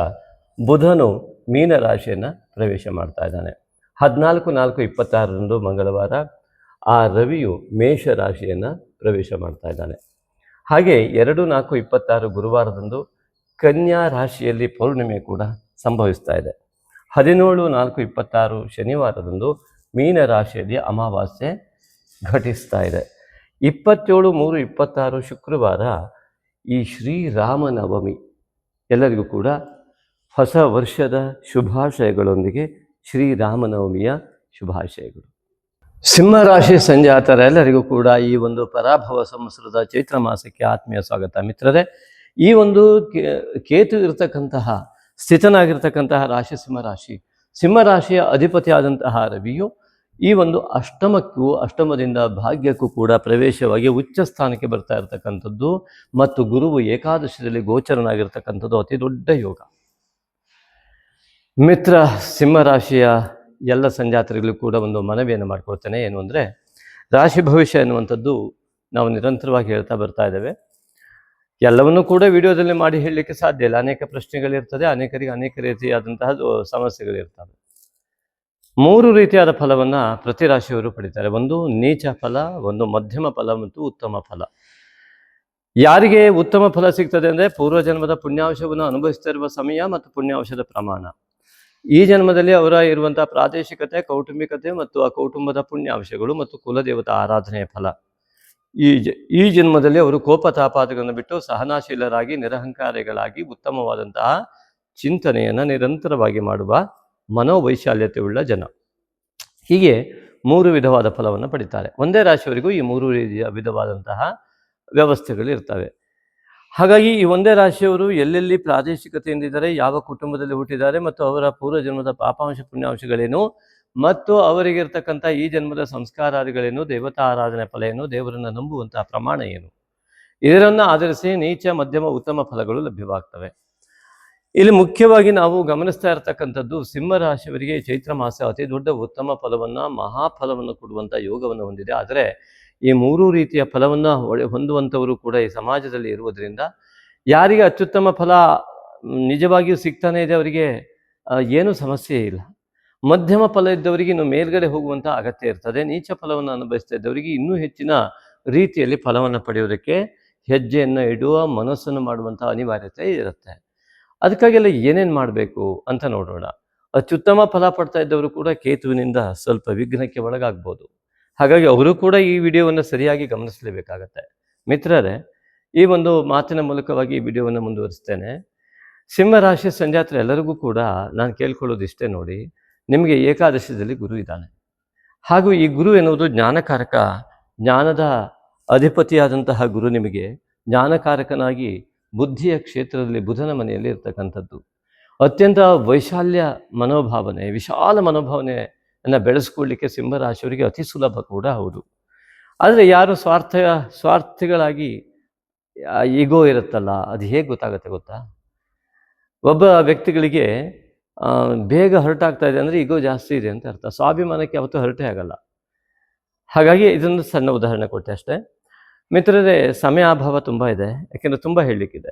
ಬುಧನು ಮೀನರಾಶಿಯನ್ನು ಪ್ರವೇಶ ಮಾಡ್ತಾ ಇದ್ದಾನೆ. 14/4/26 ಮಂಗಳವಾರ ಆ ರವಿಯು ಮೇಷರಾಶಿಯನ್ನು ಪ್ರವೇಶ ಮಾಡ್ತಾ ಇದ್ದಾನೆ. ಹಾಗೆ 2/4/26 ಗುರುವಾರದಂದು ಕನ್ಯಾ ರಾಶಿಯಲ್ಲಿ ಪೌರ್ಣಿಮೆ ಕೂಡ ಸಂಭವಿಸ್ತಾ ಇದೆ. 17/4/26 ಶನಿವಾರದಂದು ಮೀನ ರಾಶಿಯಲ್ಲಿ ಅಮಾವಾಸ್ಯೆ ಘಟಿಸ್ತಾ ಇದೆ. 27/3/26 ಶುಕ್ರವಾರ ಈ ಶ್ರೀರಾಮನವಮಿ. ಎಲ್ಲರಿಗೂ ಕೂಡ ಹೊಸ ವರ್ಷದ ಶುಭಾಶಯಗಳೊಂದಿಗೆ ಶ್ರೀರಾಮನವಮಿಯ ಶುಭಾಶಯಗಳು. ಸಿಂಹರಾಶಿ ಸಂಜಾತರೆಲ್ಲರಿಗೂ ಕೂಡ ಈ ಒಂದು ಪರಾಭವ ಸಂವತ್ಸರದ ಚೈತ್ರ ಮಾಸಕ್ಕೆ ಆತ್ಮೀಯ ಸ್ವಾಗತ. ಮಿತ್ರರೇ, ಈ ಒಂದು ಕೇತು ಇರತಕ್ಕಂತಹ ಸ್ಥಿತನಾಗಿರ್ತಕ್ಕಂತಹ ರಾಶಿ ಸಿಂಹರಾಶಿ. ಸಿಂಹರಾಶಿಯ ಅಧಿಪತಿಯಾದಂತಹ ರವಿಯು ಈ ಒಂದು ಅಷ್ಟಮಕ್ಕೂ, ಅಷ್ಟಮದಿಂದ ಭಾಗ್ಯಕ್ಕೂ ಕೂಡ ಪ್ರವೇಶವಾಗಿ ಉಚ್ಚ ಸ್ಥಾನಕ್ಕೆ ಬರ್ತಾ ಇರತಕ್ಕಂಥದ್ದು ಮತ್ತು ಗುರುವು ಏಕಾದಶದಲ್ಲಿ ಗೋಚರನಾಗಿರ್ತಕ್ಕಂಥದ್ದು ಅತಿ ದೊಡ್ಡ ಯೋಗ. ಮಿತ್ರ ಸಿಂಹರಾಶಿಯ ಎಲ್ಲ ಸಂಜಾತರಿಗಳು ಕೂಡ ಒಂದು ಮನವಿಯನ್ನು ಮಾಡ್ಕೊಳ್ತೇನೆ. ಏನು ಅಂದರೆ, ರಾಶಿ ಭವಿಷ್ಯ ಎನ್ನುವಂಥದ್ದು ನಾವು ನಿರಂತರವಾಗಿ ಹೇಳ್ತಾ ಬರ್ತಾ ಇದ್ದೇವೆ. ಎಲ್ಲವನ್ನೂ ಕೂಡ ವಿಡಿಯೋದಲ್ಲಿ ಮಾಡಿ ಹೇಳಲಿಕ್ಕೆ ಸಾಧ್ಯ ಇಲ್ಲ. ಅನೇಕ ಪ್ರಶ್ನೆಗಳಿರ್ತದೆ, ಅನೇಕರಿಗೆ ಅನೇಕ ರೀತಿಯಾದಂತಹ ಸಮಸ್ಯೆಗಳಿರ್ತವೆ. 3 ರೀತಿಯಾದ ಫಲವನ್ನು ಪ್ರತಿ ರಾಶಿಯವರು ಪಡಿತಾರೆ. ಒಂದು ನೀಚ ಫಲ, ಒಂದು ಮಧ್ಯಮ ಫಲ ಮತ್ತು ಉತ್ತಮ ಫಲ. ಯಾರಿಗೆ ಉತ್ತಮ ಫಲ ಸಿಗ್ತದೆ ಅಂದರೆ ಪೂರ್ವಜನ್ಮದ ಪುಣ್ಯಾಂಶವನ್ನು ಅನುಭವಿಸ್ತಾ ಇರುವ ಸಮಯ ಮತ್ತು ಪುಣ್ಯಾಂಶದ ಪ್ರಮಾಣ. ಈ ಜನ್ಮದಲ್ಲಿ ಅವರ ಇರುವಂತಹ ಪ್ರಾದೇಶಿಕತೆ, ಕೌಟುಂಬಿಕತೆ ಮತ್ತು ಆ ಕೌಟುಂಬದ ಪುಣ್ಯಾಂಶಗಳು ಮತ್ತು ಕುಲದೇವತಾ ಆರಾಧನೆಯ ಫಲ. ಈ ಜನ್ಮದಲ್ಲಿ ಅವರು ಕೋಪತಾಪಾದಗಳನ್ನು ಬಿಟ್ಟು ಸಹನಾಶೀಲರಾಗಿ, ನಿರಹಂಕಾರಿಗಳಾಗಿ, ಉತ್ತಮವಾದಂತಹ ಚಿಂತನೆಯನ್ನು ನಿರಂತರವಾಗಿ ಮಾಡುವ ಮನೋವೈಶಾಲ್ಯತೆ ಉಳ್ಳ ಜನ. ಹೀಗೆ 3 ವಿಧವಾದ ಫಲವನ್ನು ಪಡಿತಾರೆ. ಒಂದೇ ರಾಶಿಯವರಿಗೂ ಈ 3 ವಿಧವಾದಂತಹ ವ್ಯವಸ್ಥೆಗಳು ಇರ್ತವೆ. ಹಾಗಾಗಿ ಈ ಒಂದೇ ರಾಶಿಯವರು ಎಲ್ಲೆಲ್ಲಿ ಪ್ರಾದೇಶಿಕತೆಯಿಂದಿದ್ದಾರೆ, ಯಾವ ಕುಟುಂಬದಲ್ಲಿ ಹುಟ್ಟಿದ್ದಾರೆ ಮತ್ತು ಅವರ ಪೂರ್ವಜನ್ಮದ ಪಾಪಾಂಶ ಪುಣ್ಯಾಂಶಗಳೇನು ಮತ್ತು ಅವರಿಗಿರ್ತಕ್ಕಂಥ ಈ ಜನ್ಮದ ಸಂಸ್ಕಾರಾದಿಗಳೇನು, ದೇವತಾ ಆರಾಧನೆ ಫಲ ಏನು, ದೇವರನ್ನು ನಂಬುವಂತಹ ಪ್ರಮಾಣ ಏನು, ಇದರನ್ನು ಆಧರಿಸಿ ನೀಚ, ಮಧ್ಯಮ, ಉತ್ತಮ ಫಲಗಳು ಲಭ್ಯವಾಗ್ತವೆ. ಇಲ್ಲಿ ಮುಖ್ಯವಾಗಿ ನಾವು ಗಮನಿಸ್ತಾ ಇರತಕ್ಕಂಥದ್ದು, ಸಿಂಹರಾಶಿಯವರಿಗೆ ಚೈತ್ರ ಮಾಸ ಅತಿ ದೊಡ್ಡ ಉತ್ತಮ ಫಲವನ್ನು, ಮಹಾಫಲವನ್ನು ಕೊಡುವಂಥ ಯೋಗವನ್ನು ಹೊಂದಿದೆ. ಆದರೆ ಈ 3 ರೀತಿಯ ಫಲವನ್ನು ಹೊಂದುವಂಥವರು ಕೂಡ ಈ ಸಮಾಜದಲ್ಲಿ ಇರುವುದರಿಂದ ಯಾರಿಗೆ ಅತ್ಯುತ್ತಮ ಫಲ ನಿಜವಾಗಿಯೂ ಸಿಗ್ತಾನೆ ಇದೆ ಅವರಿಗೆ ಏನೂ ಸಮಸ್ಯೆ ಇಲ್ಲ. ಮಧ್ಯಮ ಫಲ ಇದ್ದವರಿಗೆ ಇನ್ನು ಮೇಲ್ಗಡೆ ಹೋಗುವಂಥ ಅಗತ್ಯ ಇರ್ತದೆ. ನೀಚ ಫಲವನ್ನು ಅನುಭವಿಸ್ತಾ ಇದ್ದವರಿಗೆ ಇನ್ನೂ ಹೆಚ್ಚಿನ ರೀತಿಯಲ್ಲಿ ಫಲವನ್ನು ಪಡೆಯೋದಕ್ಕೆ ಹೆಜ್ಜೆಯನ್ನು ಇಡುವ, ಮನಸ್ಸನ್ನು ಮಾಡುವಂಥ ಅನಿವಾರ್ಯತೆ ಇರುತ್ತೆ. ಅದಕ್ಕಾಗೆಲ್ಲ ಏನೇನು ಮಾಡಬೇಕು ಅಂತ ನೋಡೋಣ. ಅತ್ಯುತ್ತಮ ಫಲ ಪಡ್ತಾ ಇದ್ದವರು ಕೂಡ ಕೇತುವಿನಿಂದ ಸ್ವಲ್ಪ ವಿಘ್ನಕ್ಕೆ ಒಳಗಾಗ್ಬೋದು. ಹಾಗಾಗಿ ಅವರು ಕೂಡ ಈ ವಿಡಿಯೋವನ್ನು ಸರಿಯಾಗಿ ಗಮನಿಸಲೇಬೇಕಾಗತ್ತೆ. ಮಿತ್ರರೇ, ಈ ಒಂದು ಮಾತಿನ ಮೂಲಕವಾಗಿ ಈ ವಿಡಿಯೋವನ್ನು ಮುಂದುವರಿಸ್ತೇನೆ. ಸಿಂಹರಾಶಿ ಸಂಜಾತರೆ ಎಲ್ಲರಿಗೂ ಕೂಡ ನಾನು ಕೇಳ್ಕೊಳ್ಳೋದಿಷ್ಟೇ ನೋಡಿ, ನಿಮಗೆ ಏಕಾದಶದಲ್ಲಿ ಗುರು ಇದ್ದಾನೆ. ಹಾಗೂ ಈ ಗುರು ಎನ್ನುವುದು ಜ್ಞಾನಕಾರಕ, ಜ್ಞಾನದ ಅಧಿಪತಿಯಾದಂತಹ ಗುರು ನಿಮಗೆ ಜ್ಞಾನಕಾರಕನಾಗಿ ಬುದ್ಧಿಯ ಕ್ಷೇತ್ರದಲ್ಲಿ ಬುಧನ ಮನೆಯಲ್ಲಿ ಇರ್ತಕ್ಕಂಥದ್ದು. ಅತ್ಯಂತ ವೈಶಾಲ್ಯ ಮನೋಭಾವನೆ, ವಿಶಾಲ ಮನೋಭಾವನೆಯನ್ನು ಬೆಳೆಸ್ಕೊಳ್ಳಿಕ್ಕೆ ಸಿಂಹರಾಶಿಯವರಿಗೆ ಅತಿ ಸುಲಭ ಕೂಡ ಹೌದು. ಆದರೆ ಯಾರು ಸ್ವಾರ್ಥಿಗಳಾಗಿ ಈಗೋ ಇರುತ್ತಲ್ಲ, ಅದು ಹೇಗೆ ಗೊತ್ತಾಗುತ್ತೆ ಗೊತ್ತಾ? ಒಬ್ಬ ವ್ಯಕ್ತಿಗಳಿಗೆ ಬೇಗ ಹರ್ಟಾಗ್ತಾ ಇದೆ ಅಂದರೆ ಈಗೋ ಜಾಸ್ತಿ ಇದೆ ಅಂತ ಅರ್ಥ. ಸ್ವಾಭಿಮಾನಕ್ಕೆ ಯಾವತ್ತೂ ಹರಟೇ ಆಗಲ್ಲ. ಹಾಗಾಗಿ ಇದೊಂದು ಸಣ್ಣ ಉದಾಹರಣೆ ಕೊಟ್ಟೆ ಅಷ್ಟೇ. ಮಿತ್ರರೇ, ಸಮಯಾಭಾವ ತುಂಬ ಇದೆ, ಯಾಕೆಂದರೆ ತುಂಬ ಹೇಳಲಿಕ್ಕಿದೆ.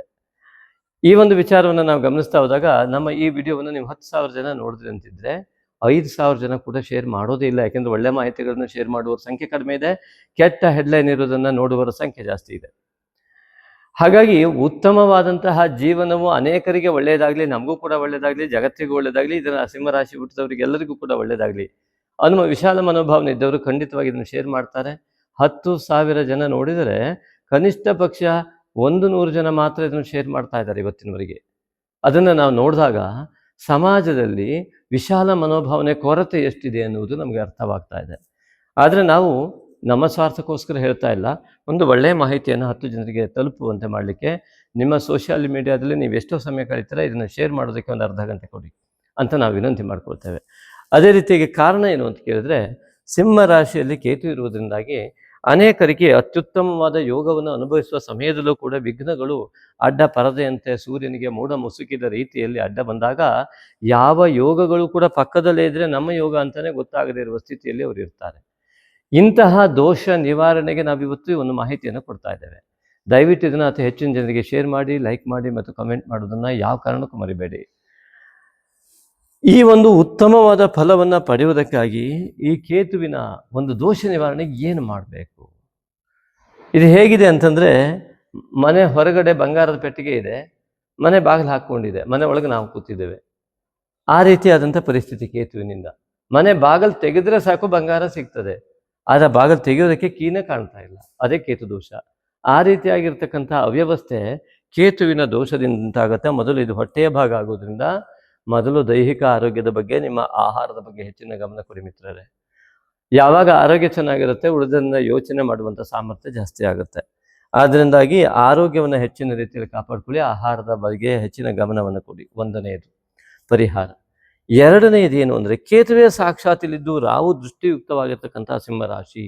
ಈ ಒಂದು ವಿಚಾರವನ್ನು ನಾವು ಗಮನಿಸ್ತಾ ಹೋದಾಗ ನಮ್ಮ ಈ ವಿಡಿಯೋವನ್ನು ನೀವು 10,000 ಜನ ನೋಡಿದ್ರಿ ಅಂತಿದ್ರೆ 5,000 ಜನ ಕೂಡ ಶೇರ್ ಮಾಡೋದೇ ಇಲ್ಲ. ಯಾಕೆಂದರೆ ಒಳ್ಳೆ ಮಾಹಿತಿಗಳನ್ನು ಶೇರ್ ಮಾಡುವವರ ಸಂಖ್ಯೆ ಕಡಿಮೆ ಇದೆ, ಕೆಟ್ಟ ಹೆಡ್ಲೈನ್ ಇರೋದನ್ನು ನೋಡುವವರ ಸಂಖ್ಯೆ ಜಾಸ್ತಿ ಇದೆ. ಹಾಗಾಗಿ ಉತ್ತಮವಾದಂತಹ ಜೀವನವು ಅನೇಕರಿಗೆ ಒಳ್ಳೆಯದಾಗಲಿ, ನಮಗೂ ಕೂಡ ಒಳ್ಳೆಯದಾಗಲಿ, ಜಗತ್ತಿಗೂ ಒಳ್ಳೆಯದಾಗಲಿ, ಇದರ ಸಿಂಹರಾಶಿ ಹುಟ್ಟಿದವರಿಗೆಲ್ಲರಿಗೂ ಕೂಡ ಒಳ್ಳೆಯದಾಗಲಿ ಅನ್ನುವ ವಿಶಾಲ ಮನೋಭಾವನೆ ಇದ್ದವರು ಖಂಡಿತವಾಗಿ ಇದನ್ನು ಶೇರ್ ಮಾಡ್ತಾರೆ. 10,000 ಜನ ನೋಡಿದರೆ ಕನಿಷ್ಠ ಪಕ್ಷ 100 ಜನ ಮಾತ್ರ ಇದನ್ನು ಶೇರ್ ಮಾಡ್ತಾ ಇದ್ದಾರೆ ಇವತ್ತಿನವರೆಗೆ. ಅದನ್ನು ನಾವು ನೋಡಿದಾಗ ಸಮಾಜದಲ್ಲಿ ವಿಶಾಲ ಮನೋಭಾವನೆ ಕೊರತೆ ಎಷ್ಟಿದೆ ಅನ್ನುವುದು ನಮಗೆ ಅರ್ಥವಾಗ್ತಾ ಇದೆ. ಆದರೆ ನಾವು ನಮ್ಮ ಸ್ವಾರ್ಥಕ್ಕೋಸ್ಕರ ಹೇಳ್ತಾ ಇಲ್ಲ, ಒಂದು ಒಳ್ಳೆಯ ಮಾಹಿತಿಯನ್ನು 10 ಜನರಿಗೆ ತಲುಪುವಂತೆ ಮಾಡಲಿಕ್ಕೆ ನಿಮ್ಮ ಸೋಷಿಯಲ್ ಮೀಡಿಯಾದಲ್ಲಿ ನೀವು ಎಷ್ಟೋ ಸಮಯ ಕಳೀತೀರ, ಇದನ್ನು ಶೇರ್ ಮಾಡೋದಕ್ಕೆ ಒಂದು ಅರ್ಧ ಗಂಟೆ ಕೊಡಿ ಅಂತ ನಾವು ವಿನಂತಿ ಮಾಡ್ಕೊಳ್ತೇವೆ. ಅದೇ ರೀತಿಯಾಗಿ ಕಾರಣ ಏನು ಅಂತ ಕೇಳಿದ್ರೆ, ಸಿಂಹ ರಾಶಿಯಲ್ಲಿ ಕೇತು ಇರುವುದರಿಂದಾಗಿ ಅನೇಕರಿಗೆ ಅತ್ಯುತ್ತಮವಾದ ಯೋಗವನ್ನು ಅನುಭವಿಸುವ ಸಮಯದಲ್ಲೂ ಕೂಡ ವಿಘ್ನಗಳು ಅಡ್ಡ ಪರದೆಯಂತೆ ಸೂರ್ಯನಿಗೆ ಮೋಡ ಮುಸುಕಿದ ರೀತಿಯಲ್ಲಿ ಅಡ್ಡ ಬಂದಾಗ ಯಾವ ಯೋಗಗಳು ಕೂಡ ಪಕ್ಕದಲ್ಲೇ ಇದ್ದರೆ ನಮ್ಮ ಯೋಗ ಅಂತಲೇ ಗೊತ್ತಾಗದೇ ಇರುವ ಸ್ಥಿತಿಯಲ್ಲಿ ಅವರು ಇರ್ತಾರೆ. ಇಂತಹ ದೋಷ ನಿವಾರಣೆಗೆ ನಾವಿವತ್ತು ಒಂದು ಮಾಹಿತಿಯನ್ನು ಕೊಡ್ತಾ ಇದ್ದೇವೆ. ದಯವಿಟ್ಟು ಇದನ್ನು ಅತಿ ಹೆಚ್ಚಿನ ಜನರಿಗೆ ಶೇರ್ ಮಾಡಿ, ಲೈಕ್ ಮಾಡಿ ಮತ್ತು ಕಮೆಂಟ್ ಮಾಡೋದನ್ನು ಯಾವ ಕಾರಣಕ್ಕೂ ಮರಿಬೇಡಿ. ಈ ಒಂದು ಉತ್ತಮವಾದ ಫಲವನ್ನು ಪಡೆಯುವುದಕ್ಕಾಗಿ ಈ ಕೇತುವಿನ ಒಂದು ದೋಷ ನಿವಾರಣೆಗೆ ಏನು ಮಾಡಬೇಕು? ಇದು ಹೇಗಿದೆ ಅಂತಂದರೆ, ಮನೆ ಹೊರಗಡೆ ಬಂಗಾರದ ಪೆಟ್ಟಿಗೆ ಇದೆ, ಮನೆ ಬಾಗಿಲು ಹಾಕ್ಕೊಂಡಿದೆ, ಮನೆ ಒಳಗೆ ನಾವು ಕೂತಿದ್ದೇವೆ. ಆ ರೀತಿಯಾದಂಥ ಪರಿಸ್ಥಿತಿ ಕೇತುವಿನಿಂದ. ಮನೆ ಬಾಗಿಲು ತೆಗೆದ್ರೆ ಸಾಕು ಬಂಗಾರ ಸಿಗ್ತದೆ, ಆದರೆ ಬಾಗಿಲು ತೆಗೆಯೋದಕ್ಕೆ ಕೀನೇ ಕಾಣ್ತಾ ಇಲ್ಲ. ಅದೇ ಕೇತು ದೋಷ. ಆ ರೀತಿಯಾಗಿರ್ತಕ್ಕಂಥ ಅವ್ಯವಸ್ಥೆ ಕೇತುವಿನ ದೋಷದಿಂದ ಉಂಟಾಗುತ್ತೆ. ಮೊದಲು ಇದು ಹೊಟ್ಟೆಯ ಭಾಗ ಆಗೋದ್ರಿಂದ ಮೊದಲು ದೈಹಿಕ ಆರೋಗ್ಯದ ಬಗ್ಗೆ, ನಿಮ್ಮ ಆಹಾರದ ಬಗ್ಗೆ ಹೆಚ್ಚಿನ ಗಮನ ಕೊಡಿ ಮಿತ್ರರೇ. ಯಾವಾಗ ಆರೋಗ್ಯ ಚೆನ್ನಾಗಿರುತ್ತೆ, ಉಳಿದನ್ನ ಯೋಚನೆ ಮಾಡುವಂಥ ಸಾಮರ್ಥ್ಯ ಜಾಸ್ತಿ ಆಗುತ್ತೆ. ಆದ್ದರಿಂದಾಗಿ ಆರೋಗ್ಯವನ್ನು ಹೆಚ್ಚಿನ ರೀತಿಯಲ್ಲಿ ಕಾಪಾಡ್ಕೊಳ್ಳಿ, ಆಹಾರದ ಬಗ್ಗೆ ಹೆಚ್ಚಿನ ಗಮನವನ್ನು ಕೊಡಿ. ಒಂದನೆಯದು ಪರಿಹಾರ. ಎರಡನೆಯದು ಏನು ಅಂದರೆ, ಕೇತುವೆ ಸಾಕ್ಷಾತ್ತಿಲಿದ್ದು ರಾಹು ದೃಷ್ಟಿಯುಕ್ತವಾಗಿರ್ತಕ್ಕಂಥ ಸಿಂಹರಾಶಿ.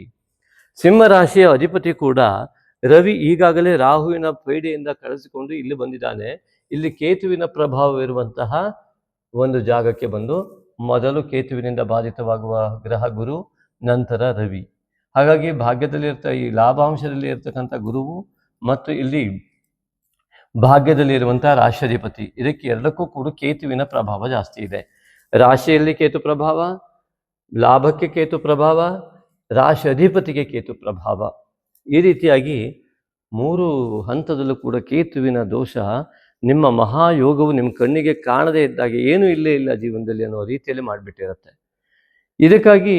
ಸಿಂಹರಾಶಿಯ ಅಧಿಪತಿ ಕೂಡ ರವಿ ಈಗಾಗಲೇ ರಾಹುವಿನ ಪೀಡೆಯಿಂದ ಕಳಿಸಿಕೊಂಡು ಇಲ್ಲಿ ಬಂದಿದ್ದಾನೆ. ಇಲ್ಲಿ ಕೇತುವಿನ ಪ್ರಭಾವವಿರುವಂತಹ ಒಂದು ಜಾಗಕ್ಕೆ ಬಂದು, ಮೊದಲು ಕೇತುವಿನಿಂದ ಬಾಧಿತವಾಗುವ ಗ್ರಹ ಗುರು, ನಂತರ ರವಿ. ಹಾಗಾಗಿ ಭಾಗ್ಯದಲ್ಲಿ ಈ ಲಾಭಾಂಶದಲ್ಲಿ ಇರ್ತಕ್ಕಂಥ ಗುರುವು ಮತ್ತು ಇಲ್ಲಿ ಭಾಗ್ಯದಲ್ಲಿ ಇರುವಂತಹ ರಾಶಿಯಾಧಿಪತಿ, ಇದಕ್ಕೆ ಎರಡಕ್ಕೂ ಕೂಡ ಕೇತುವಿನ ಪ್ರಭಾವ ಜಾಸ್ತಿ ಇದೆ. ರಾಶಿಯಲ್ಲಿ ಕೇತು ಪ್ರಭಾವ, ಲಾಭಕ್ಕೆ ಕೇತು ಪ್ರಭಾವ, ರಾಶಿ ಅಧಿಪತಿಗೆ ಕೇತು ಪ್ರಭಾವ. ಈ ರೀತಿಯಾಗಿ 3 ಹಂತದಲ್ಲೂ ಕೂಡ ಕೇತುವಿನ ದೋಷ ನಿಮ್ಮ ಮಹಾಯೋಗವು ನಿಮ್ಮ ಕಣ್ಣಿಗೆ ಕಾಣದೇ ಇದ್ದಾಗ ಏನೂ ಇಲ್ಲೇ ಇಲ್ಲ ಜೀವನದಲ್ಲಿ ಅನ್ನೋ ರೀತಿಯಲ್ಲಿ ಮಾಡಿಬಿಟ್ಟಿರುತ್ತೆ. ಇದಕ್ಕಾಗಿ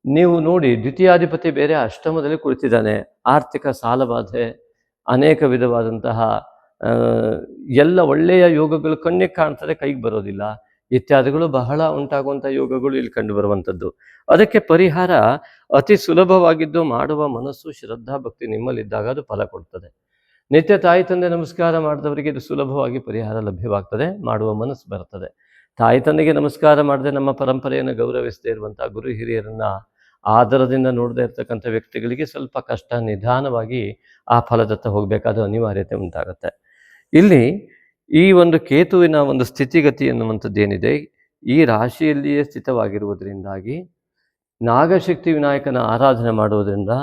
ನೀವು ನೋಡಿ, ದ್ವಿತೀಯಾಧಿಪತಿ ಬೇರೆ ಅಷ್ಟಮದಲ್ಲಿ ಕುಳಿತಿದ್ದಾನೆ. ಆರ್ಥಿಕ ಸಾಲಬಾಧೆ, ಅನೇಕ ವಿಧವಾದಂತಹ ಎಲ್ಲ ಒಳ್ಳೆಯ ಯೋಗಗಳು ಕಣ್ಣಿಗೆ ಕಾಣ್ತದೆ, ಕೈಗೆ ಬರೋದಿಲ್ಲ ಇತ್ಯಾದಿಗಳು ಬಹಳ ಉಂಟಾಗುವಂಥ ಯೋಗಗಳು ಇಲ್ಲಿ ಕಂಡು ಬರುವಂಥದ್ದು. ಅದಕ್ಕೆ ಪರಿಹಾರ ಅತಿ ಸುಲಭವಾಗಿದ್ದು, ಮಾಡುವ ಮನಸ್ಸು, ಶ್ರದ್ಧಾ ಭಕ್ತಿ ನಿಮ್ಮಲ್ಲಿದ್ದಾಗ ಅದು ಫಲ ಕೊಡ್ತದೆ. ನಿತ್ಯ ತಾಯಿ ತಂದೆ ನಮಸ್ಕಾರ ಮಾಡಿದವರಿಗೆ ಇದು ಸುಲಭವಾಗಿ ಪರಿಹಾರ ಲಭ್ಯವಾಗ್ತದೆ, ಮಾಡುವ ಮನಸ್ಸು ಬರ್ತದೆ. ತಾಯಿ ತಂದೆಗೆ ನಮಸ್ಕಾರ ಮಾಡದೆ ನಮ್ಮ ಪರಂಪರೆಯನ್ನು ಗೌರವಿಸದೇ ಇರುವಂಥ ಗುರು ಹಿರಿಯರನ್ನ ಆದರದಿಂದ ನೋಡದೇ ಇರ್ತಕ್ಕಂಥ ವ್ಯಕ್ತಿಗಳಿಗೆ ಸ್ವಲ್ಪ ಕಷ್ಟ, ನಿಧಾನವಾಗಿ ಆ ಫಲದತ್ತ ಹೋಗಬೇಕಾದ ಅನಿವಾರ್ಯತೆ ಉಂಟಾಗುತ್ತೆ. ಇಲ್ಲಿ ಈ ಒಂದು ಕೇತುವಿನ ಒಂದು ಸ್ಥಿತಿಗತಿ ಎನ್ನುವಂಥದ್ದೇನಿದೆ, ಈ ರಾಶಿಯಲ್ಲಿಯೇ ಸ್ಥಿತವಾಗಿರುವುದರಿಂದಾಗಿ ನಾಗಶಕ್ತಿ ವಿನಾಯಕನ ಆರಾಧನೆ ಮಾಡುವುದರಿಂದ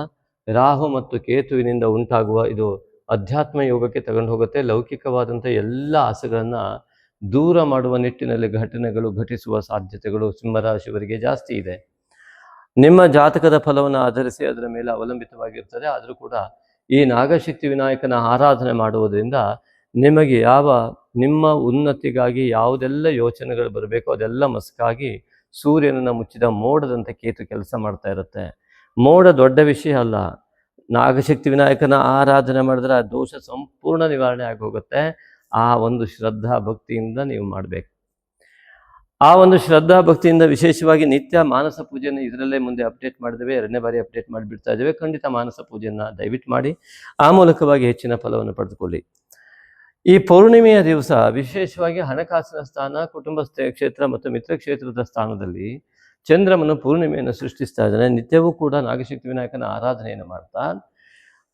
ರಾಹು ಮತ್ತು ಕೇತುವಿನಿಂದ ಉಂಟಾಗುವ ಇದು ಅಧ್ಯಾತ್ಮ ಯೋಗಕ್ಕೆ ತಗೊಂಡು ಹೋಗುತ್ತೆ. ಲೌಕಿಕವಾದಂಥ ಎಲ್ಲ ಆಸೆಗಳನ್ನು ದೂರ ಮಾಡುವ ನಿಟ್ಟಿನಲ್ಲಿ ಘಟನೆಗಳು ಘಟಿಸುವ ಸಾಧ್ಯತೆಗಳು ಸಿಂಹರಾಶಿಯವರಿಗೆ ಜಾಸ್ತಿ ಇದೆ. ನಿಮ್ಮ ಜಾತಕದ ಫಲವನ್ನು ಆಧರಿಸಿ ಅದರ ಮೇಲೆ ಅವಲಂಬಿತವಾಗಿರ್ತದೆ. ಆದರೂ ಕೂಡ ಈ ನಾಗಶಕ್ತಿ ವಿನಾಯಕನ ಆರಾಧನೆ ಮಾಡುವುದರಿಂದ ನಿಮಗೆ ನಿಮ್ಮ ಉನ್ನತಿಗಾಗಿ ಯಾವುದೆಲ್ಲ ಯೋಚನೆಗಳು ಬರಬೇಕೋ ಅದೆಲ್ಲ ಮಸ್ಕಾಗಿ ಸೂರ್ಯನನ್ನು ಮುಚ್ಚಿದ ಮೋಡದಂತೆ ಕೇತು ಕೆಲಸ ಮಾಡ್ತಾ ಇರುತ್ತೆ. ಮೋಡ ದೊಡ್ಡ ವಿಷಯ ಅಲ್ಲ. ನಾಗಶಕ್ತಿ ವಿನಾಯಕನ ಆರಾಧನೆ ಮಾಡಿದ್ರೆ ಆ ದೋಷ ಸಂಪೂರ್ಣ ನಿವಾರಣೆ ಆಗಿ ಹೋಗುತ್ತೆ. ಆ ಒಂದು ಶ್ರದ್ಧಾ ಭಕ್ತಿಯಿಂದ ನೀವು ಮಾಡಬೇಕು. ಆ ಒಂದು ಶ್ರದ್ಧಾ ಭಕ್ತಿಯಿಂದ ವಿಶೇಷವಾಗಿ ನಿತ್ಯ ಮಾನಸ ಪೂಜೆಯನ್ನು ಇದರಲ್ಲೇ ಮುಂದೆ ಅಪ್ಡೇಟ್ ಮಾಡಿದ್ದೇವೆ, 2ನೇ ಬಾರಿ ಅಪ್ಡೇಟ್ ಮಾಡಿಬಿಡ್ತಾ ಇದ್ದೇವೆ. ಖಂಡಿತ ಮಾನಸ ಪೂಜೆಯನ್ನು ದಯವಿಟ್ಟು ಮಾಡಿ ಆ ಮೂಲಕವಾಗಿ ಹೆಚ್ಚಿನ ಫಲವನ್ನು ಪಡೆದುಕೊಳ್ಳಿ. ಈ ಪೌರ್ಣಿಮೆಯ ದಿವಸ ವಿಶೇಷವಾಗಿ ಹಣಕಾಸಿನ ಸ್ಥಾನ, ಕುಟುಂಬ ಕ್ಷೇತ್ರ ಮತ್ತು ಮಿತ್ರ ಕ್ಷೇತ್ರದ ಸ್ಥಾನದಲ್ಲಿ ಚಂದ್ರಮನು ಪೂರ್ಣಿಮೆಯನ್ನು ಸೃಷ್ಟಿಸ್ತಾ ಇದ್ದಾನೆ. ನಿತ್ಯವೂ ಕೂಡ ನಾಗಶಕ್ತಿ ವಿನಾಯಕನ ಆರಾಧನೆಯನ್ನು ಮಾಡ್ತಾ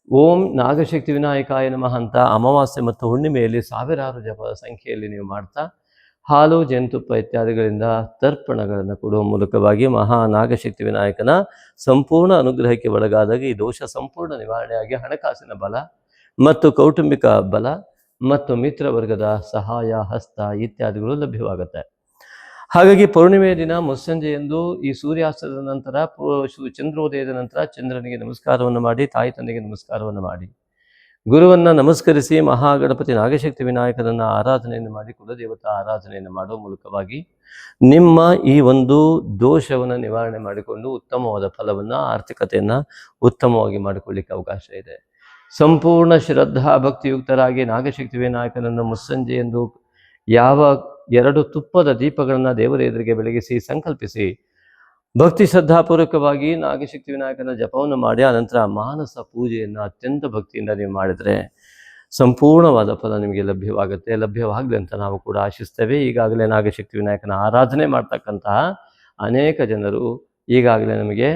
ಓಂ ನಾಗಶಕ್ತಿ ವಿನಾಯಕಾಯ ನಮಃ ಅಂತ ಅಮಾವಾಸ್ಯೆ ಮತ್ತು ಹುಣ್ಣಿಮೆಯಲ್ಲಿ ಸಾವಿರಾರು ಜಪ ಸಂಖ್ಯೆಯಲ್ಲಿ ನೀವು ಮಾಡ್ತಾ ಹಾಲು, ಜೇನುತುಪ್ಪ ಇತ್ಯಾದಿಗಳಿಂದ ತರ್ಪಣಗಳನ್ನು ಕೊಡುವ ಮೂಲಕವಾಗಿ ಮಹಾ ನಾಗಶಕ್ತಿ ವಿನಾಯಕನ ಸಂಪೂರ್ಣ ಅನುಗ್ರಹಕ್ಕೆ ಒಳಗಾದಾಗ ಈ ದೋಷ ಸಂಪೂರ್ಣ ನಿವಾರಣೆಯಾಗಿ ಹಣಕಾಸಿನ ಬಲ ಮತ್ತು ಕೌಟುಂಬಿಕ ಬಲ ಮತ್ತು ಮಿತ್ರ ವರ್ಗದ ಸಹಾಯ ಹಸ್ತ ಇತ್ಯಾದಿಗಳು ಲಭ್ಯವಾಗುತ್ತೆ. ಹಾಗಾಗಿ ಪೌರ್ಣಿಮೆಯ ದಿನ ಮುಸ್ಸಂಜೆಯಂದು ಈ ಸೂರ್ಯಾಸ್ತದ ನಂತರ ಚಂದ್ರೋದಯದ ನಂತರ ಚಂದ್ರನಿಗೆ ನಮಸ್ಕಾರವನ್ನು ಮಾಡಿ, ತಾಯಿ ತಂದೆಗೆ ನಮಸ್ಕಾರವನ್ನು ಮಾಡಿ, ಗುರುವನ್ನು ನಮಸ್ಕರಿಸಿ ಮಹಾಗಣಪತಿ ನಾಗಶಕ್ತಿ ವಿನಾಯಕನನ್ನು ಆರಾಧನೆಯನ್ನು ಮಾಡಿ ಕುಲದೇವತಾ ಆರಾಧನೆಯನ್ನು ಮಾಡುವ ಮೂಲಕವಾಗಿ ನಿಮ್ಮ ಈ ಒಂದು ದೋಷವನ್ನು ನಿವಾರಣೆ ಮಾಡಿಕೊಂಡು ಉತ್ತಮವಾದ ಫಲವನ್ನು, ಆರ್ಥಿಕತೆಯನ್ನು ಉತ್ತಮವಾಗಿ ಮಾಡಿಕೊಳ್ಳಿಕ್ಕೆ ಅವಕಾಶ ಇದೆ. ಸಂಪೂರ್ಣ ಶ್ರದ್ಧಾ ಭಕ್ತಿಯುಕ್ತರಾಗಿ ನಾಗಶಕ್ತಿ ವಿನಾಯಕನನ್ನು ಮುಸ್ಸಂಜೆಯೆಂದು ಯಾವ 2 ತುಪ್ಪದ ದೀಪಗಳನ್ನು ದೇವರ ಎದುರಿಗೆ ಬೆಳಗಿಸಿ ಸಂಕಲ್ಪಿಸಿ ಭಕ್ತಿ ಶ್ರದ್ಧಾಪೂರ್ವಕವಾಗಿ ನಾಗಶಕ್ತಿ ವಿನಾಯಕನ ಜಪವನ್ನು ಮಾಡಿ ಆನಂತರ ಮಾನಸ ಪೂಜೆಯನ್ನು ಅತ್ಯಂತ ಭಕ್ತಿಯಿಂದ ನೀವು ಮಾಡಿದರೆ ಸಂಪೂರ್ಣವಾದ ಫಲ ನಿಮಗೆ ಲಭ್ಯವಾಗುತ್ತೆ. ಲಭ್ಯವಾಗಲಿ ಅಂತ ನಾವು ಕೂಡ ಆಶಿಸ್ತೇವೆ. ಈಗಾಗಲೇ ನಾಗಶಕ್ತಿ ವಿನಾಯಕನ ಆರಾಧನೆ ಮಾಡ್ತಕ್ಕಂತಹ ಅನೇಕ ಜನರು ಈಗಾಗಲೇ ನಮಗೆ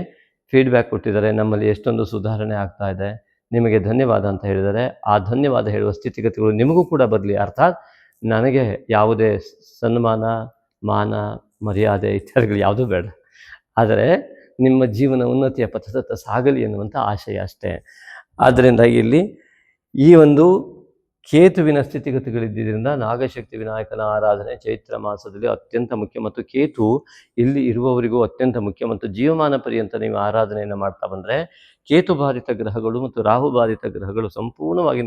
ಫೀಡ್ಬ್ಯಾಕ್ ಕೊಟ್ಟಿದ್ದಾರೆ, ನಮ್ಮಲ್ಲಿ ಎಷ್ಟೊಂದು ಸುಧಾರಣೆ ಆಗ್ತಾ ಇದೆ, ನಿಮಗೆ ಧನ್ಯವಾದ ಅಂತ ಹೇಳಿದ್ದಾರೆ. ಆ ಧನ್ಯವಾದ ಹೇಳುವ ಸ್ಥಿತಿಗತಿಗಳು ನಿಮಗೂ ಕೂಡ ಬರಲಿ. ಅರ್ಥಾತ್ ನನಗೆ ಯಾವುದೇ ಸನ್ಮಾನ, ಮಾನ, ಮರ್ಯಾದೆ ಇತ್ಯಾದಿಗಳು ಯಾವುದೂ ಬೇಡ, ಆದರೆ ನಿಮ್ಮ ಜೀವನ ಉನ್ನತಿಯ ಪಥದತ್ತ ಸಾಗಲಿ ಎನ್ನುವಂಥ ಆಶಯ ಅಷ್ಟೇ. ಆದ್ದರಿಂದ ಇಲ್ಲಿ ಈ ಒಂದು ಕೇತುವಿನ ಸ್ಥಿತಿಗತಿಗಳಿದ್ದರಿಂದ ನಾಗಶಕ್ತಿ ವಿನಾಯಕನ ಆರಾಧನೆ ಚೈತ್ರ ಮಾಸದಲ್ಲಿ ಅತ್ಯಂತ ಮುಖ್ಯ, ಮತ್ತು ಕೇತು ಇಲ್ಲಿ ಇರುವವರಿಗೂ ಅತ್ಯಂತ ಮುಖ್ಯ. ಮತ್ತು ಜೀವಮಾನ ಪರ್ಯಂತ ನೀವು ಆರಾಧನೆಯನ್ನು ಮಾಡ್ತಾ ಬಂದರೆ ಕೇತು ಬಾಧಿತ ಗ್ರಹಗಳು ಮತ್ತು ರಾಹು ಬಾಧಿತ ಗ್ರಹಗಳು ಸಂಪೂರ್ಣವಾಗಿ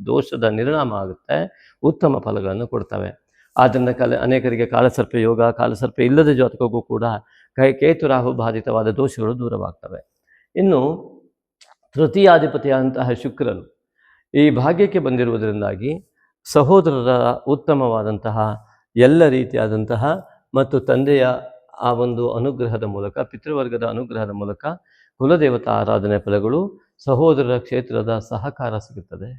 ದೋಷದ ನಿರ್ನಾಮ ಆಗುತ್ತೆ, ಉತ್ತಮ ಫಲಗಳನ್ನು ಕೊಡ್ತವೆ. ಆದ್ದರಿಂದ ಅನೇಕರಿಗೆ ಕಾಲಸರ್ಪ ಯೋಗ, ಕಾಲಸರ್ಪ ಇಲ್ಲದ ಜಾತಕಕ್ಕೂ ಕೂಡ ಕೇತು ರಾಹು ಬಾಧಿತವಾದ ದೋಷಗಳು ದೂರವಾಗ್ತವೆ. ಇನ್ನು ತೃತೀಯಾಧಿಪತಿಯಾದಂತಹ ಶುಕ್ರನು ಈ ಭಾಗ್ಯಕ್ಕೆ ಬಂದಿರುವುದರಿಂದಾಗಿ ಸಹೋದರರ ಉತ್ತಮವಾದಂತಹ ಎಲ್ಲ ರೀತಿಯಾದಂತಹ ಮತ್ತು ತಂದೆಯ ಆ ಒಂದು ಅನುಗ್ರಹದ ಮೂಲಕ, ಪಿತೃವರ್ಗದ ಅನುಗ್ರಹದ ಮೂಲಕ ಕುಲದೇವತಾ ಆರಾಧನೆ ಫಲಗಳು, ಸಹೋದರರ ಕ್ಷೇತ್ರದ ಸಹಕಾರ ಸಿಗುತ್ತದೆ.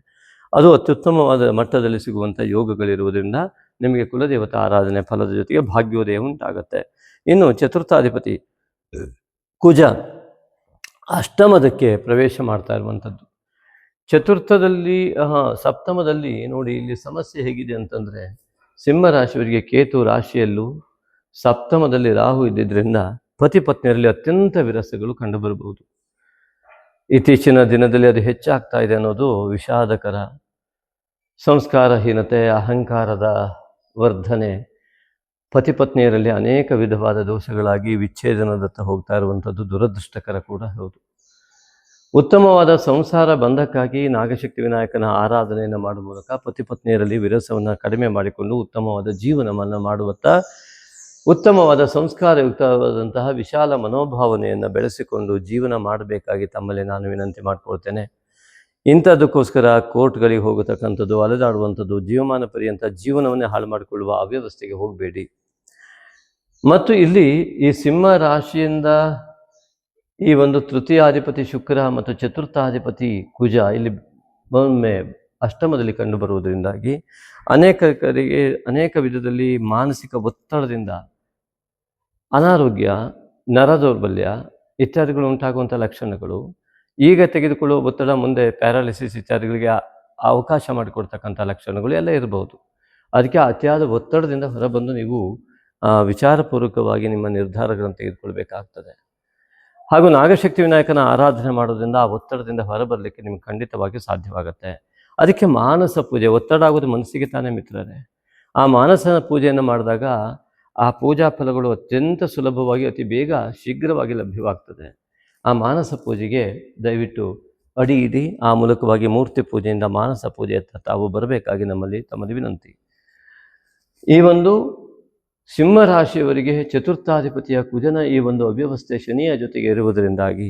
ಅದು ಅತ್ಯುತ್ತಮವಾದ ಮಟ್ಟದಲ್ಲಿ ಸಿಗುವಂಥ ಯೋಗಗಳಿರುವುದರಿಂದ ನಿಮಗೆ ಕುಲದೇವತಾ ಆರಾಧನೆ ಫಲದ ಜೊತೆಗೆ ಭಾಗ್ಯೋದಯ ಉಂಟಾಗುತ್ತೆ. ಇನ್ನು ಚತುರ್ಥಾಧಿಪತಿ ಕುಜ ಅಷ್ಟಮದಕ್ಕೆ ಪ್ರವೇಶ ಮಾಡ್ತಾ ಇರುವಂಥದ್ದು. ಚತುರ್ಥದಲ್ಲಿ ಸಪ್ತಮದಲ್ಲಿ ನೋಡಿ, ಇಲ್ಲಿ ಸಮಸ್ಯೆ ಹೇಗಿದೆ ಅಂತಂದರೆ, ಸಿಂಹರಾಶಿಯವರಿಗೆ ಕೇತು ರಾಶಿಯಲ್ಲೂ ಸಪ್ತಮದಲ್ಲಿ ರಾಹು ಇದ್ದಿದ್ದರಿಂದ ಪತಿ ಪತ್ನಿಯರಲ್ಲಿ ಅತ್ಯಂತ ವಿರಸಗಳು ಕಂಡುಬರಬಹುದು. ಇತ್ತೀಚಿನ ದಿನದಲ್ಲಿ ಅದು ಹೆಚ್ಚಾಗ್ತಾ ಇದೆ ಅನ್ನೋದು ವಿಷಾದಕರ. ಸಂಸ್ಕಾರಹೀನತೆ, ಅಹಂಕಾರದ ವರ್ಧನೆ ಪತಿ ಪತ್ನಿಯರಲ್ಲಿ ಅನೇಕ ವಿಧವಾದ ದೋಷಗಳಾಗಿ ವಿಚ್ಛೇದನದತ್ತ ಹೋಗ್ತಾ ಇರುವಂಥದ್ದು ದುರದೃಷ್ಟಕರ ಕೂಡ ಹೌದು. ಉತ್ತಮವಾದ ಸಂಸಾರ ಬಂಧಕ್ಕಾಗಿ ನಾಗಶಕ್ತಿ ವಿನಾಯಕನ ಆರಾಧನೆಯನ್ನು ಮಾಡುವ ಮೂಲಕ ಪತಿ ಪತ್ನಿಯರಲ್ಲಿ ವಿರಸವನ್ನು ಕಡಿಮೆ ಮಾಡಿಕೊಂಡು ಉತ್ತಮವಾದ ಜೀವನವನ್ನು ಮಾಡುವತ್ತ, ಉತ್ತಮವಾದ ಸಂಸ್ಕಾರಯುಕ್ತವಾದಂತಹ ವಿಶಾಲ ಮನೋಭಾವನೆಯನ್ನು ಬೆಳೆಸಿಕೊಂಡು ಜೀವನ ಮಾಡಬೇಕಾಗಿ ತಮ್ಮಲ್ಲಿ ನಾನು ವಿನಂತಿ ಮಾಡಿಕೊಳ್ತೇನೆ. ಇಂಥದ್ದಕ್ಕೋಸ್ಕರ ಕೋರ್ಟ್ಗಳಿಗೆ ಹೋಗತಕ್ಕಂಥದ್ದು, ಅಲೆದಾಡುವಂಥದ್ದು, ಜೀವಮಾನ ಪರ್ಯಂತ ಜೀವನವನ್ನೇ ಹಾಳು ಮಾಡಿಕೊಳ್ಳುವ ಅವ್ಯವಸ್ಥೆಗೆ ಹೋಗಬೇಡಿ. ಮತ್ತು ಇಲ್ಲಿ ಈ ಸಿಂಹ ರಾಶಿಯಿಂದ ಈ ಒಂದು ತೃತೀಯಾಧಿಪತಿ ಶುಕ್ರ ಮತ್ತು ಚತುರ್ಥಾಧಿಪತಿ ಕುಜ ಇಲ್ಲಿ ಒಮ್ಮೆ ಅಷ್ಟಮದಲ್ಲಿ ಕಂಡುಬರುವುದರಿಂದಾಗಿ ಅನೇಕರಿಗೆ ಅನೇಕ ವಿಧದಲ್ಲಿ ಮಾನಸಿಕ ಒತ್ತಡದಿಂದ ಅನಾರೋಗ್ಯ, ನರದೌರ್ಬಲ್ಯ ಇತ್ಯಾದಿಗಳು ಉಂಟಾಗುವಂಥ ಲಕ್ಷಣಗಳು, ಈಗ ತೆಗೆದುಕೊಳ್ಳುವ ಒತ್ತಡ ಮುಂದೆ ಪ್ಯಾರಾಲಿಸಿಸ್ ಇತ್ಯಾದಿಗಳಿಗೆ ಅವಕಾಶ ಮಾಡಿಕೊಡ್ತಕ್ಕಂಥ ಲಕ್ಷಣಗಳು ಎಲ್ಲ ಇರಬಹುದು. ಅದಕ್ಕೆ ಅತಿಯಾದ ಒತ್ತಡದಿಂದ ಹೊರಬಂದು ನೀವು ವಿಚಾರಪೂರ್ವಕವಾಗಿ ನಿಮ್ಮ ನಿರ್ಧಾರಗಳನ್ನು ತೆಗೆದುಕೊಳ್ಬೇಕಾಗ್ತದೆ. ಹಾಗೂ ನಾಗಶಕ್ತಿ ವಿನಾಯಕನ ಆರಾಧನೆ ಮಾಡೋದ್ರಿಂದ ಆ ಒತ್ತಡದಿಂದ ಹೊರಬರಲಿಕ್ಕೆ ನಿಮ್ಗೆ ಖಂಡಿತವಾಗಿ ಸಾಧ್ಯವಾಗುತ್ತೆ. ಅದಕ್ಕೆ ಮಾನಸ ಪೂಜೆ, ಒತ್ತಡ ಆಗೋದು ಮನಸ್ಸಿಗೆ ತಾನೇ ಮಿತ್ರರೇ. ಆ ಮಾನಸನ ಪೂಜೆಯನ್ನು ಮಾಡಿದಾಗ ಆ ಪೂಜಾ ಫಲಗಳು ಅತ್ಯಂತ ಸುಲಭವಾಗಿ, ಅತಿ ಬೇಗ, ಶೀಘ್ರವಾಗಿ ಲಭ್ಯವಾಗ್ತದೆ. ಆ ಮಾನಸ ಪೂಜೆಗೆ ದಯವಿಟ್ಟು ಅಡಿ ಆ ಮೂಲಕವಾಗಿ ಮೂರ್ತಿ ಪೂಜೆಯಿಂದ ಮಾನಸ ಪೂಜೆಯತ್ತ ತಾವು ಬರಬೇಕಾಗಿ ತಮ್ಮಲ್ಲಿ ವಿನಂತಿ. ಈ ಒಂದು ಸಿಂಹರಾಶಿಯವರಿಗೆ ಚತುರ್ಥಾಧಿಪತಿಯ ಕುಜನ ಈ ಒಂದು ಅವ್ಯವಸ್ಥೆ ಶನಿಯ ಜೊತೆಗೆ ಇರುವುದರಿಂದಾಗಿ,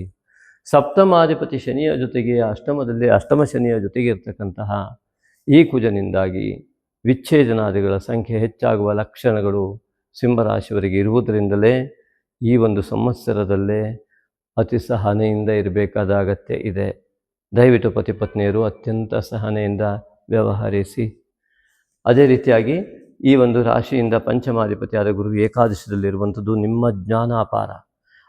ಸಪ್ತಮಾಧಿಪತಿ ಶನಿಯ ಜೊತೆಗೆ ಅಷ್ಟಮದಲ್ಲಿ ಅಷ್ಟಮ ಶನಿಯ ಜೊತೆಗೆ ಇರ್ತಕ್ಕಂತಹ ಈ ಕುಜನಿಂದಾಗಿ ವಿಚ್ಛೇದನಾದಿಗಳ ಸಂಖ್ಯೆ ಹೆಚ್ಚಾಗುವ ಲಕ್ಷಣಗಳು ಸಿಂಹರಾಶಿಯವರಿಗೆ ಇರುವುದರಿಂದಲೇ ಈ ಒಂದು ಸಂವತ್ಸರದಲ್ಲೇ ಅತಿ ಸಹನೆಯಿಂದ ಇರಬೇಕಾದ ಅಗತ್ಯ ಇದೆ. ದಯವಿಟ್ಟು ಪತಿ ಪತ್ನಿಯರು ಅತ್ಯಂತ ಸಹನೆಯಿಂದ ವ್ಯವಹರಿಸಿ. ಅದೇ ರೀತಿಯಾಗಿ ಈ ಒಂದು ರಾಶಿಯಿಂದ ಪಂಚಮಾಧಿಪತಿಯಾದ ಗುರು ಏಕಾದಶದಲ್ಲಿರುವಂಥದ್ದು ನಿಮ್ಮ ಜ್ಞಾನ ಅಪಾರ.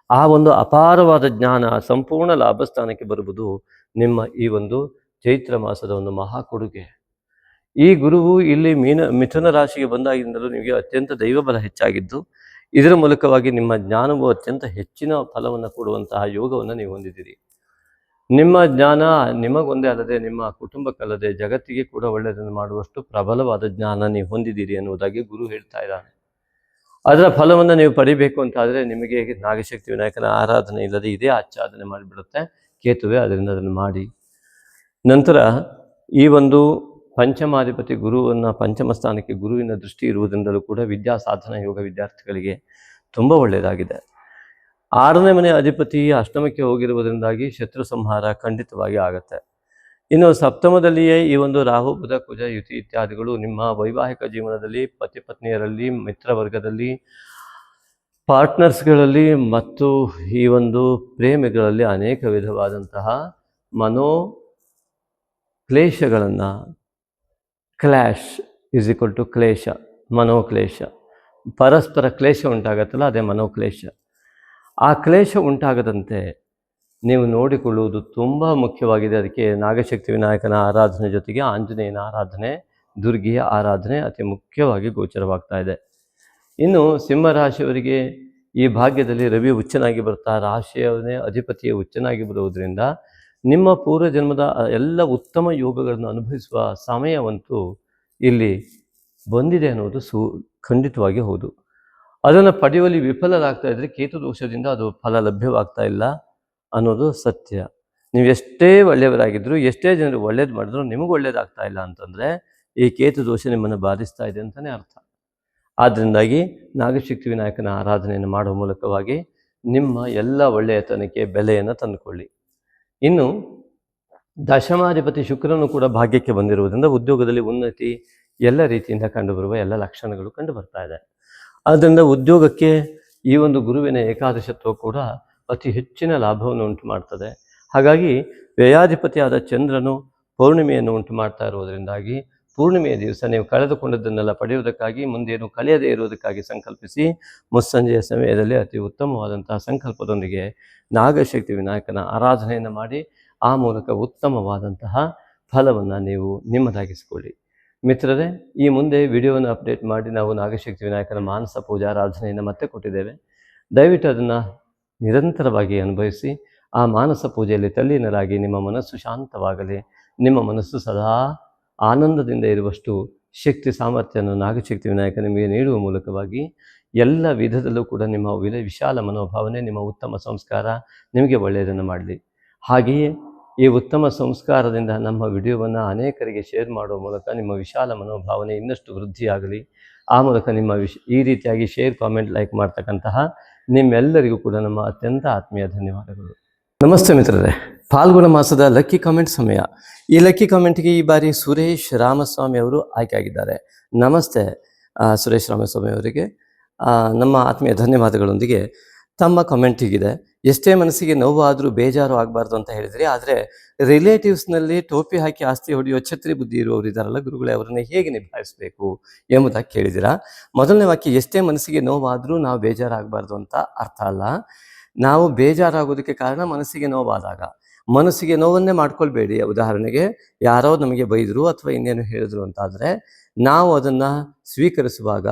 ಆ ಒಂದು ಅಪಾರವಾದ ಜ್ಞಾನ ಸಂಪೂರ್ಣ ಲಾಭಸ್ಥಾನಕ್ಕೆ ಬರುವುದು ನಿಮ್ಮ ಈ ಒಂದು ಚೈತ್ರ ಮಾಸದ ಒಂದು ಮಹಾ ಕೊಡುಗೆ. ಈ ಗುರುವು ಇಲ್ಲಿ ಮಿಥುನ ರಾಶಿಗೆ ಬಂದಾಗಿಂದಲೂ ನಿಮಗೆ ಅತ್ಯಂತ ದೈವಬಲ ಹೆಚ್ಚಾಗಿದ್ದು, ಇದರ ಮೂಲಕವಾಗಿ ನಿಮ್ಮ ಜ್ಞಾನವು ಅತ್ಯಂತ ಹೆಚ್ಚಿನ ಫಲವನ್ನು ಕೊಡುವಂತಹ ಯೋಗವನ್ನು ನೀವು ಹೊಂದಿದ್ದೀರಿ. ನಿಮ್ಮ ಜ್ಞಾನ ನಿಮಗೊಂದೇ ಅಲ್ಲದೆ ನಿಮ್ಮ ಕುಟುಂಬಕ್ಕಲ್ಲದೆ ಜಗತ್ತಿಗೆ ಕೂಡ ಒಳ್ಳೆಯದನ್ನು ಮಾಡುವಷ್ಟು ಪ್ರಬಲವಾದ ಜ್ಞಾನ ನೀವು ಹೊಂದಿದ್ದೀರಿ ಎನ್ನುವುದಾಗಿ ಗುರು ಹೇಳ್ತಾ ಇದ್ದಾನೆ. ಅದರ ಫಲವನ್ನು ನೀವು ಪಡಿಬೇಕು ಅಂತಾದರೆ ನಿಮಗೆ ನಾಗಶಕ್ತಿ ವಿನಾಯಕನ ಆರಾಧನೆ ಇಲ್ಲದೆ ಇದೇ ಆಚ್ಛಾದನೆ ಮಾಡಿಬಿಡುತ್ತೆ ಕೇತುವೆ. ಅದರಿಂದ ಅದನ್ನು ಮಾಡಿ. ನಂತರ ಈ ಒಂದು ಪಂಚಮಾಧಿಪತಿ ಗುರುವನ್ನು ಪಂಚಮ ಸ್ಥಾನಕ್ಕೆ ಗುರುವಿನ ದೃಷ್ಟಿ ಇರುವುದರಿಂದಲೂ ಕೂಡ ವಿದ್ಯಾ ಸಾಧನ ಯೋಗ ವಿದ್ಯಾರ್ಥಿಗಳಿಗೆ ತುಂಬ ಒಳ್ಳೆಯದಾಗಿದೆ. 6ನೇ ಮನೆ ಅಧಿಪತಿ ಅಷ್ಟಮಕ್ಕೆ ಹೋಗಿರುವುದರಿಂದಾಗಿ ಶತ್ರು ಸಂಹಾರ ಖಂಡಿತವಾಗಿ ಆಗುತ್ತೆ. ಇನ್ನು ಸಪ್ತಮದಲ್ಲಿಯೇ ಈ ಒಂದು ರಾಹು ಬುಧ ಕುಜ ಯುತಿ ಇತ್ಯಾದಿಗಳು ನಿಮ್ಮ ವೈವಾಹಿಕ ಜೀವನದಲ್ಲಿ ಪತಿ ಪತ್ನಿಯರಲ್ಲಿ ಮಿತ್ರವರ್ಗದಲ್ಲಿ ಪಾರ್ಟ್ನರ್ಸ್ಗಳಲ್ಲಿ ಮತ್ತು ಈ ಒಂದು ಪ್ರೇಮಿಗಳಲ್ಲಿ ಅನೇಕ ವಿಧವಾದಂತಹ ಕ್ಲೇಶಗಳನ್ನು ಕ್ಲ್ಯಾಶ್ ಈಸ್ ಈಕ್ವಲ್ ಟು ಕ್ಲೇಶ, ಮನೋಕ್ಲೇಶ, ಪರಸ್ಪರ ಕ್ಲೇಶ ಉಂಟಾಗತ್ತಲ್ಲ, ಅದೇ ಮನೋಕ್ಲೇಶ. ಆ ಕ್ಲೇಶ ಉಂಟಾಗದಂತೆ ನೀವು ನೋಡಿಕೊಳ್ಳುವುದು ತುಂಬ ಮುಖ್ಯವಾಗಿದೆ. ಅದಕ್ಕೆ ನಾಗಶಕ್ತಿ ವಿನಾಯಕನ ಆರಾಧನೆ ಜೊತೆಗೆ ಆಂಜನೇಯನ ಆರಾಧನೆ, ದುರ್ಗಿಯ ಆರಾಧನೆ ಅತಿ ಮುಖ್ಯವಾಗಿ ಗೋಚರವಾಗ್ತಾ ಇದೆ. ಇನ್ನು ಸಿಂಹರಾಶಿಯವರಿಗೆ ಈ ಭಾಗ್ಯದಲ್ಲಿ ರವಿ ಉಚ್ಚನಾಗಿ ಬರ್ತಾ, ರಾಶಿಯವನೇ ಅಧಿಪತಿಯ ಉಚ್ಚನಾಗಿ ಬರುವುದರಿಂದ ನಿಮ್ಮ ಪೂರ್ವಜನ್ಮದ ಎಲ್ಲ ಉತ್ತಮ ಯೋಗಗಳನ್ನು ಅನುಭವಿಸುವ ಸಮಯವಂತೂ ಇಲ್ಲಿ ಬಂದಿದೆ ಅನ್ನೋದು ಖಂಡಿತವಾಗಿ ಹೌದು. ಅದನ್ನು ಪಡೆಯುವಲ್ಲಿ ವಿಫಲರಾಗ್ತಾ ಇದ್ದರೆ ಕೇತು ದೋಷದಿಂದ ಅದು ಫಲ ಲಭ್ಯವಾಗ್ತಾ ಇಲ್ಲ ಅನ್ನೋದು ಸತ್ಯ. ನೀವು ಎಷ್ಟೇ ಒಳ್ಳೆಯವರಾಗಿದ್ದರೂ, ಎಷ್ಟೇ ಜನರು ಒಳ್ಳೇದು ಮಾಡಿದ್ರು ನಿಮಗೆ ಒಳ್ಳೇದಾಗ್ತಾ ಇಲ್ಲ ಅಂತಂದರೆ ಈ ಕೇತು ದೋಷ ನಿಮ್ಮನ್ನು ಬಾಧಿಸ್ತಾ ಇದೆ ಅಂತಲೇ ಅರ್ಥ. ಆದ್ದರಿಂದಾಗಿ ನಾಗಶಕ್ತಿ ವಿನಾಯಕನ ಆರಾಧನೆಯನ್ನು ಮಾಡುವ ಮೂಲಕವಾಗಿ ನಿಮ್ಮ ಎಲ್ಲ ಒಳ್ಳೆಯತನಕ್ಕೆ ಬೆಲೆಯನ್ನು ತಂದುಕೊಳ್ಳಿ. ಇನ್ನು ದಶಮಾಧಿಪತಿ ಶುಕ್ರನು ಕೂಡ ಭಾಗ್ಯಕ್ಕೆ ಬಂದಿರುವುದರಿಂದ ಉದ್ಯೋಗದಲ್ಲಿ ಉನ್ನತಿ ಎಲ್ಲ ರೀತಿಯಿಂದ ಕಂಡುಬರುವ ಎಲ್ಲ ಲಕ್ಷಣಗಳು ಕಂಡು ಬರ್ತಾ ಇದೆ. ಆದ್ದರಿಂದ ಉದ್ಯೋಗಕ್ಕೆ ಈ ಒಂದು ಗುರುವಿನ ಏಕಾದಶತ್ವ ಕೂಡ ಅತಿ ಹೆಚ್ಚಿನ ಲಾಭವನ್ನು ಉಂಟು ಮಾಡ್ತದೆ. ಹಾಗಾಗಿ ವ್ಯಯಾಧಿಪತಿಯಾದ ಚಂದ್ರನು ಪೌರ್ಣಿಮೆಯನ್ನು ಉಂಟು ಮಾಡ್ತಾ ಇರುವುದರಿಂದಾಗಿ ಪೂರ್ಣಿಮೆಯ ದಿವಸ ನೀವು ಕಳೆದುಕೊಂಡದ್ದನ್ನೆಲ್ಲ ಪಡೆಯುವುದಕ್ಕಾಗಿ, ಮುಂದೇನು ಕಳೆಯದೇ ಇರುವುದಕ್ಕಾಗಿ ಸಂಕಲ್ಪಿಸಿ ಮುಸ್ಸಂಜೆಯ ಸಮಯದಲ್ಲಿ ಅತಿ ಉತ್ತಮವಾದಂತಹ ಸಂಕಲ್ಪದೊಂದಿಗೆ ನಾಗಶಕ್ತಿ ವಿನಾಯಕನ ಆರಾಧನೆಯನ್ನು ಮಾಡಿ ಆ ಮೂಲಕ ಉತ್ತಮವಾದಂತಹ ಫಲವನ್ನು ನೀವು ನಿಮ್ಮದಾಗಿಸಿಕೊಳ್ಳಿ. ಮಿತ್ರರೇ, ಈ ಮುಂದೆ ವಿಡಿಯೋವನ್ನು ಅಪ್ಡೇಟ್ ಮಾಡಿ ನಾವು ನಾಗಶಕ್ತಿ ವಿನಾಯಕನ ಮಾನಸ ಪೂಜಾರಾಧನೆಯನ್ನು ಮತ್ತೆ ಕೊಟ್ಟಿದ್ದೇವೆ. ದಯವಿಟ್ಟು ಅದನ್ನು ನಿರಂತರವಾಗಿ ಅನುಭವಿಸಿ ಆ ಮಾನಸ ಪೂಜೆಯಲ್ಲಿ ತಲ್ಲೀನರಾಗಿ ನಿಮ್ಮ ಮನಸ್ಸು ಶಾಂತವಾಗಲಿ. ನಿಮ್ಮ ಮನಸ್ಸು ಸದಾ ಆನಂದದಿಂದ ಇರುವಷ್ಟು ಶಕ್ತಿ ಸಾಮರ್ಥ್ಯವನ್ನು ನಾಗಶಕ್ತಿ ವಿನಾಯಕ ನಿಮಗೆ ನೀಡುವ ಮೂಲಕವಾಗಿ ಎಲ್ಲ ವಿಧದಲ್ಲೂ ಕೂಡ ನಿಮ್ಮ ವಿಶಾಲ ಮನೋಭಾವನೆ, ನಿಮ್ಮ ಉತ್ತಮ ಸಂಸ್ಕಾರ ನಿಮಗೆ ಒಳ್ಳೆಯದನ್ನು ಮಾಡಲಿ. ಹಾಗೆಯೇ ಈ ಉತ್ತಮ ಸಂಸ್ಕಾರದಿಂದ ನಮ್ಮ ವಿಡಿಯೋವನ್ನು ಅನೇಕರಿಗೆ ಶೇರ್ ಮಾಡುವ ಮೂಲಕ ನಿಮ್ಮ ವಿಶಾಲ ಮನೋಭಾವನೆ ಇನ್ನಷ್ಟು ವೃದ್ಧಿಯಾಗಲಿ. ಆ ಮೂಲಕ ನಿಮ್ಮ ಈ ರೀತಿಯಾಗಿ ಶೇರ್, ಕಾಮೆಂಟ್, ಲೈಕ್ ಮಾಡ್ತಕ್ಕಂತಹ ನಿಮ್ಮೆಲ್ಲರಿಗೂ ಕೂಡ ನಮ್ಮ ಅತ್ಯಂತ ಆತ್ಮೀಯ ಧನ್ಯವಾದಗಳು. ನಮಸ್ತೆ ಮಿತ್ರರೇ, ಫಾಲ್ಗುಣ ಮಾಸದ ಲಕ್ಕಿ ಕಾಮೆಂಟ್ ಸಮಯ. ಈ ಲಕ್ಕಿ ಕಾಮೆಂಟ್ಗೆ ಈ ಬಾರಿ ಸುರೇಶ್ ರಾಮಸ್ವಾಮಿ ಅವರು ಆಯ್ಕೆಯಾಗಿದ್ದಾರೆ. ನಮಸ್ತೆ ಸುರೇಶ್ ರಾಮಸ್ವಾಮಿ ಅವರಿಗೆ ನಮ್ಮ ಆತ್ಮೀಯ ಧನ್ಯವಾದಗಳೊಂದಿಗೆ ತಮ್ಮ ಕಾಮೆಂಟ್ ಹೀಗಿದೆ: ಎಷ್ಟೇ ಮನಸ್ಸಿಗೆ ನೋವು ಆದರೂ ಬೇಜಾರು ಆಗಬಾರ್ದು ಅಂತ ಹೇಳಿದ್ರಿ, ಆದರೆ ರಿಲೇಟಿವ್ಸ್ನಲ್ಲಿ ಟೋಪಿ ಹಾಕಿ ಆಸ್ತಿ ಹೊಡೆಯುವ ಛತ್ರಿ ಬುದ್ಧಿ ಇರುವವರು ಇದ್ದಾರಲ್ಲ ಗುರುಗಳೇ, ಅವರನ್ನು ಹೇಗೆ ನಿಭಾಯಿಸಬೇಕು ಎಂಬುದಾಗಿ ಕೇಳಿದ್ದೀರಾ. ಮೊದಲನೇ ವಾಕ್ಯ, ಎಷ್ಟೇ ಮನಸ್ಸಿಗೆ ನೋವಾದರೂ ನಾವು ಬೇಜಾರಾಗಬಾರ್ದು ಅಂತ ಅರ್ಥ ಅಲ್ಲ. ನಾವು ಬೇಜಾರಾಗೋದಕ್ಕೆ ಕಾರಣ ಮನಸ್ಸಿಗೆ ನೋವಾದಾಗ. ಮನಸ್ಸಿಗೆ ನೋವನ್ನೇ ಮಾಡ್ಕೊಳ್ಬೇಡಿ. ಉದಾಹರಣೆಗೆ ಯಾರೋ ನಮಗೆ ಬೈದರು ಅಥವಾ ಇನ್ನೇನು ಹೇಳಿದ್ರು ಅಂತಾದರೆ ನಾವು ಅದನ್ನು ಸ್ವೀಕರಿಸುವಾಗ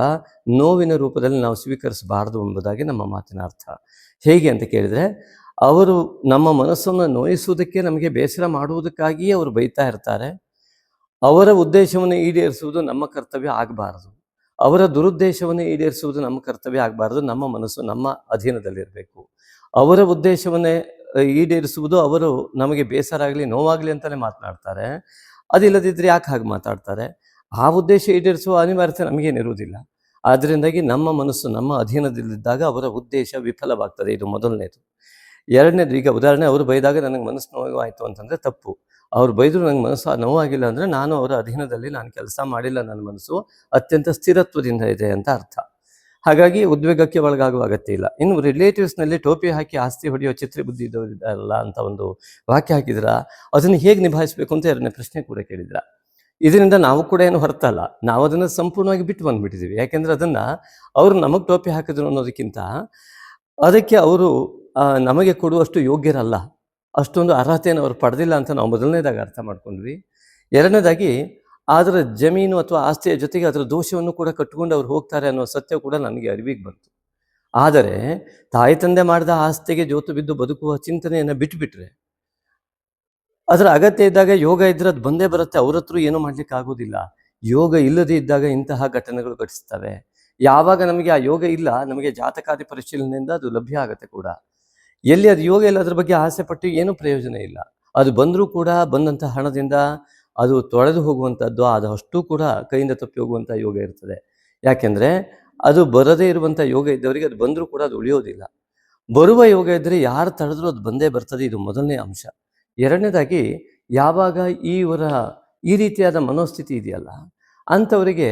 ನೋವಿನ ರೂಪದಲ್ಲಿ ನಾವು ಸ್ವೀಕರಿಸಬಾರ್ದು ಎಂಬುದಾಗಿ ನಮ್ಮ ಮಾತಿನ ಅರ್ಥ. ಹೇಗೆ ಅಂತ ಕೇಳಿದರೆ, ಅವರು ನಮ್ಮ ಮನಸ್ಸನ್ನು ನೋಯಿಸುವುದಕ್ಕೆ, ನಮಗೆ ಬೇಸರ ಮಾಡುವುದಕ್ಕಾಗಿಯೇ ಅವರು ಬೈತಾ ಇರ್ತಾರೆ. ಅವರ ಉದ್ದೇಶವನ್ನು ಈಡೇರಿಸುವುದು ನಮ್ಮ ಕರ್ತವ್ಯ ಆಗಬಾರದು. ಅವರ ದುರುದ್ದೇಶವನ್ನು ಈಡೇರಿಸುವುದು ನಮ್ಮ ಕರ್ತವ್ಯ ಆಗಬಾರದು. ನಮ್ಮ ಮನಸ್ಸು ನಮ್ಮ ಅಧೀನದಲ್ಲಿರಬೇಕು. ಅವರ ಉದ್ದೇಶವನ್ನೇ ಈಡೇರಿಸುವುದು, ಅವರು ನಮಗೆ ಬೇಸರ ಆಗಲಿ ನೋವಾಗಲಿ ಅಂತಲೇ ಮಾತನಾಡ್ತಾರೆ. ಅದಿಲ್ಲದಿದ್ದರೆ ಯಾಕೆ ಹಾಗೆ ಮಾತಾಡ್ತಾರೆ? ಆ ಉದ್ದೇಶ ಈಡೇರಿಸುವ ಅನಿವಾರ್ಯತೆ ನಮಗೇನಿರುವುದಿಲ್ಲ. ಆದ್ದರಿಂದಾಗಿ ನಮ್ಮ ಮನಸ್ಸು ನಮ್ಮ ಅಧೀನದಲ್ಲಿದ್ದಾಗ ಅವರ ಉದ್ದೇಶ ವಿಫಲವಾಗ್ತದೆ. ಇದು ಮೊದಲನೇದು. ಎರಡನೇದು, ಈಗ ಉದಾಹರಣೆ, ಅವರು ಬೈದಾಗ ನನಗೆ ಮನಸ್ಸು ನೋವಾಯಿತು ಅಂತಂದರೆ ತಪ್ಪು. ಅವ್ರು ಬೈದರೂ ನನಗೆ ಮನಸ್ಸು ನೋವಾಗಿಲ್ಲ ಅಂದರೆ ನಾನು ಅವರ ಅಧೀನದಲ್ಲಿ ನಾನು ಕೆಲಸ ಮಾಡಿಲ್ಲ, ನನ್ನ ಮನಸ್ಸು ಅತ್ಯಂತ ಸ್ಥಿರತ್ವದಿಂದ ಇದೆ ಅಂತ ಅರ್ಥ. ಹಾಗಾಗಿ ಉದ್ವೇಗಕ್ಕೆ ಒಳಗಾಗುವ ಅಗತ್ಯ ಇಲ್ಲ. ಇನ್ನು ರಿಲೇಟಿವ್ಸ್ನಲ್ಲಿ ಟೋಪಿ ಹಾಕಿ ಆಸ್ತಿ ಹೊಡೆಯೋ ಚಿತ್ರ ಬುದ್ಧಿ ಇದ್ದವರಿದ್ದಾರಲ್ಲ ಅಂತ ಒಂದು ವಾಕ್ಯ ಹಾಕಿದ್ರ, ಅದನ್ನು ಹೇಗೆ ನಿಭಾಯಿಸಬೇಕು ಅಂತ ಎರಡನೇ ಪ್ರಶ್ನೆ ಕೂಡ ಕೇಳಿದ್ರ. ಇದರಿಂದ ನಾವು ಕೂಡ ಏನು ಹೊರತಲ್ಲ, ನಾವು ಅದನ್ನು ಸಂಪೂರ್ಣವಾಗಿ ಬಿಟ್ಟು ಬಂದುಬಿಟ್ಟಿದ್ದೀವಿ. ಯಾಕೆಂದರೆ ಅದನ್ನು ಅವರು ನಮಗೆ ಟೋಪಿ ಹಾಕಿದ್ರು ಅನ್ನೋದಕ್ಕಿಂತ ಅದಕ್ಕೆ ಅವರು ನಮಗೆ ಕೊಡುವಷ್ಟು ಯೋಗ್ಯರಲ್ಲ, ಅಷ್ಟೊಂದು ಅರ್ಹತೆಯನ್ನು ಅವರು ಪಡೆದಿಲ್ಲ ಅಂತ ನಾವು ಮೊದಲನೇದಾಗಿ ಅರ್ಥ ಮಾಡ್ಕೊಂಡ್ವಿ. ಎರಡನೇದಾಗಿ ಅದರ ಜಮೀನು ಅಥವಾ ಆಸ್ತಿಯ ಜೊತೆಗೆ ಅದರ ದೋಷವನ್ನು ಕೂಡ ಕಟ್ಟಿಕೊಂಡು ಅವ್ರು ಹೋಗ್ತಾರೆ ಅನ್ನೋ ಸತ್ಯ ಕೂಡ ನನಗೆ ಅರಿವಿಗೆ ಬಂತು. ಆದರೆ ತಾಯಿ ತಂದೆ ಮಾಡಿದ ಆಸ್ತಿಗೆ ಜೋತು ಬಿದ್ದು ಬದುಕುವ ಚಿಂತನೆಯನ್ನು ಬಿಟ್ಟುಬಿಟ್ರೆ, ಅದರ ಅಗತ್ಯ ಇದ್ದಾಗ ಯೋಗ ಇದ್ರೆ ಅದು ಬಂದೇ ಬರುತ್ತೆ. ಅವ್ರ ಹತ್ರ ಏನೂ ಮಾಡ್ಲಿಕ್ಕೆ ಆಗೋದಿಲ್ಲ. ಯೋಗ ಇಲ್ಲದೇ ಇದ್ದಾಗ ಇಂತಹ ಘಟನೆಗಳು ಘಟಿಸ್ತವೆ. ಯಾವಾಗ ನಮಗೆ ಆ ಯೋಗ ಇಲ್ಲ, ನಮಗೆ ಜಾತಕಾದಿ ಪರಿಶೀಲನೆಯಿಂದ ಅದು ಲಭ್ಯ ಆಗುತ್ತೆ ಕೂಡ. ಎಲ್ಲಿ ಅದು ಯೋಗ ಇಲ್ಲ, ಅದ್ರ ಬಗ್ಗೆ ಆಸೆ ಪಟ್ಟು ಏನೂ ಪ್ರಯೋಜನ ಇಲ್ಲ. ಅದು ಬಂದರೂ ಕೂಡ ಬಂದಂಥ ಹಣದಿಂದ ಅದು ತೊಳೆದು ಹೋಗುವಂಥದ್ದು, ಅದಷ್ಟು ಕೂಡ ಕೈಯಿಂದ ತಪ್ಪಿ ಹೋಗುವಂಥ ಯೋಗ ಇರ್ತದೆ. ಯಾಕೆಂದರೆ ಅದು ಬರದೇ ಇರುವಂಥ ಯೋಗ ಇದ್ದವರಿಗೆ ಅದು ಬಂದರೂ ಕೂಡ ಅದು ಉಳಿಯೋದಿಲ್ಲ. ಬರುವ ಯೋಗ ಇದ್ದರೆ ಯಾರು ತಡೆದ್ರೂ ಅದು ಬಂದೇ ಬರ್ತದೆ. ಇದು ಮೊದಲನೇ ಅಂಶ. ಎರಡನೇದಾಗಿ, ಯಾವಾಗ ಈ ರೀತಿಯಾದ ಮನೋಸ್ಥಿತಿ ಇದೆಯಲ್ಲ, ಅಂಥವರಿಗೆ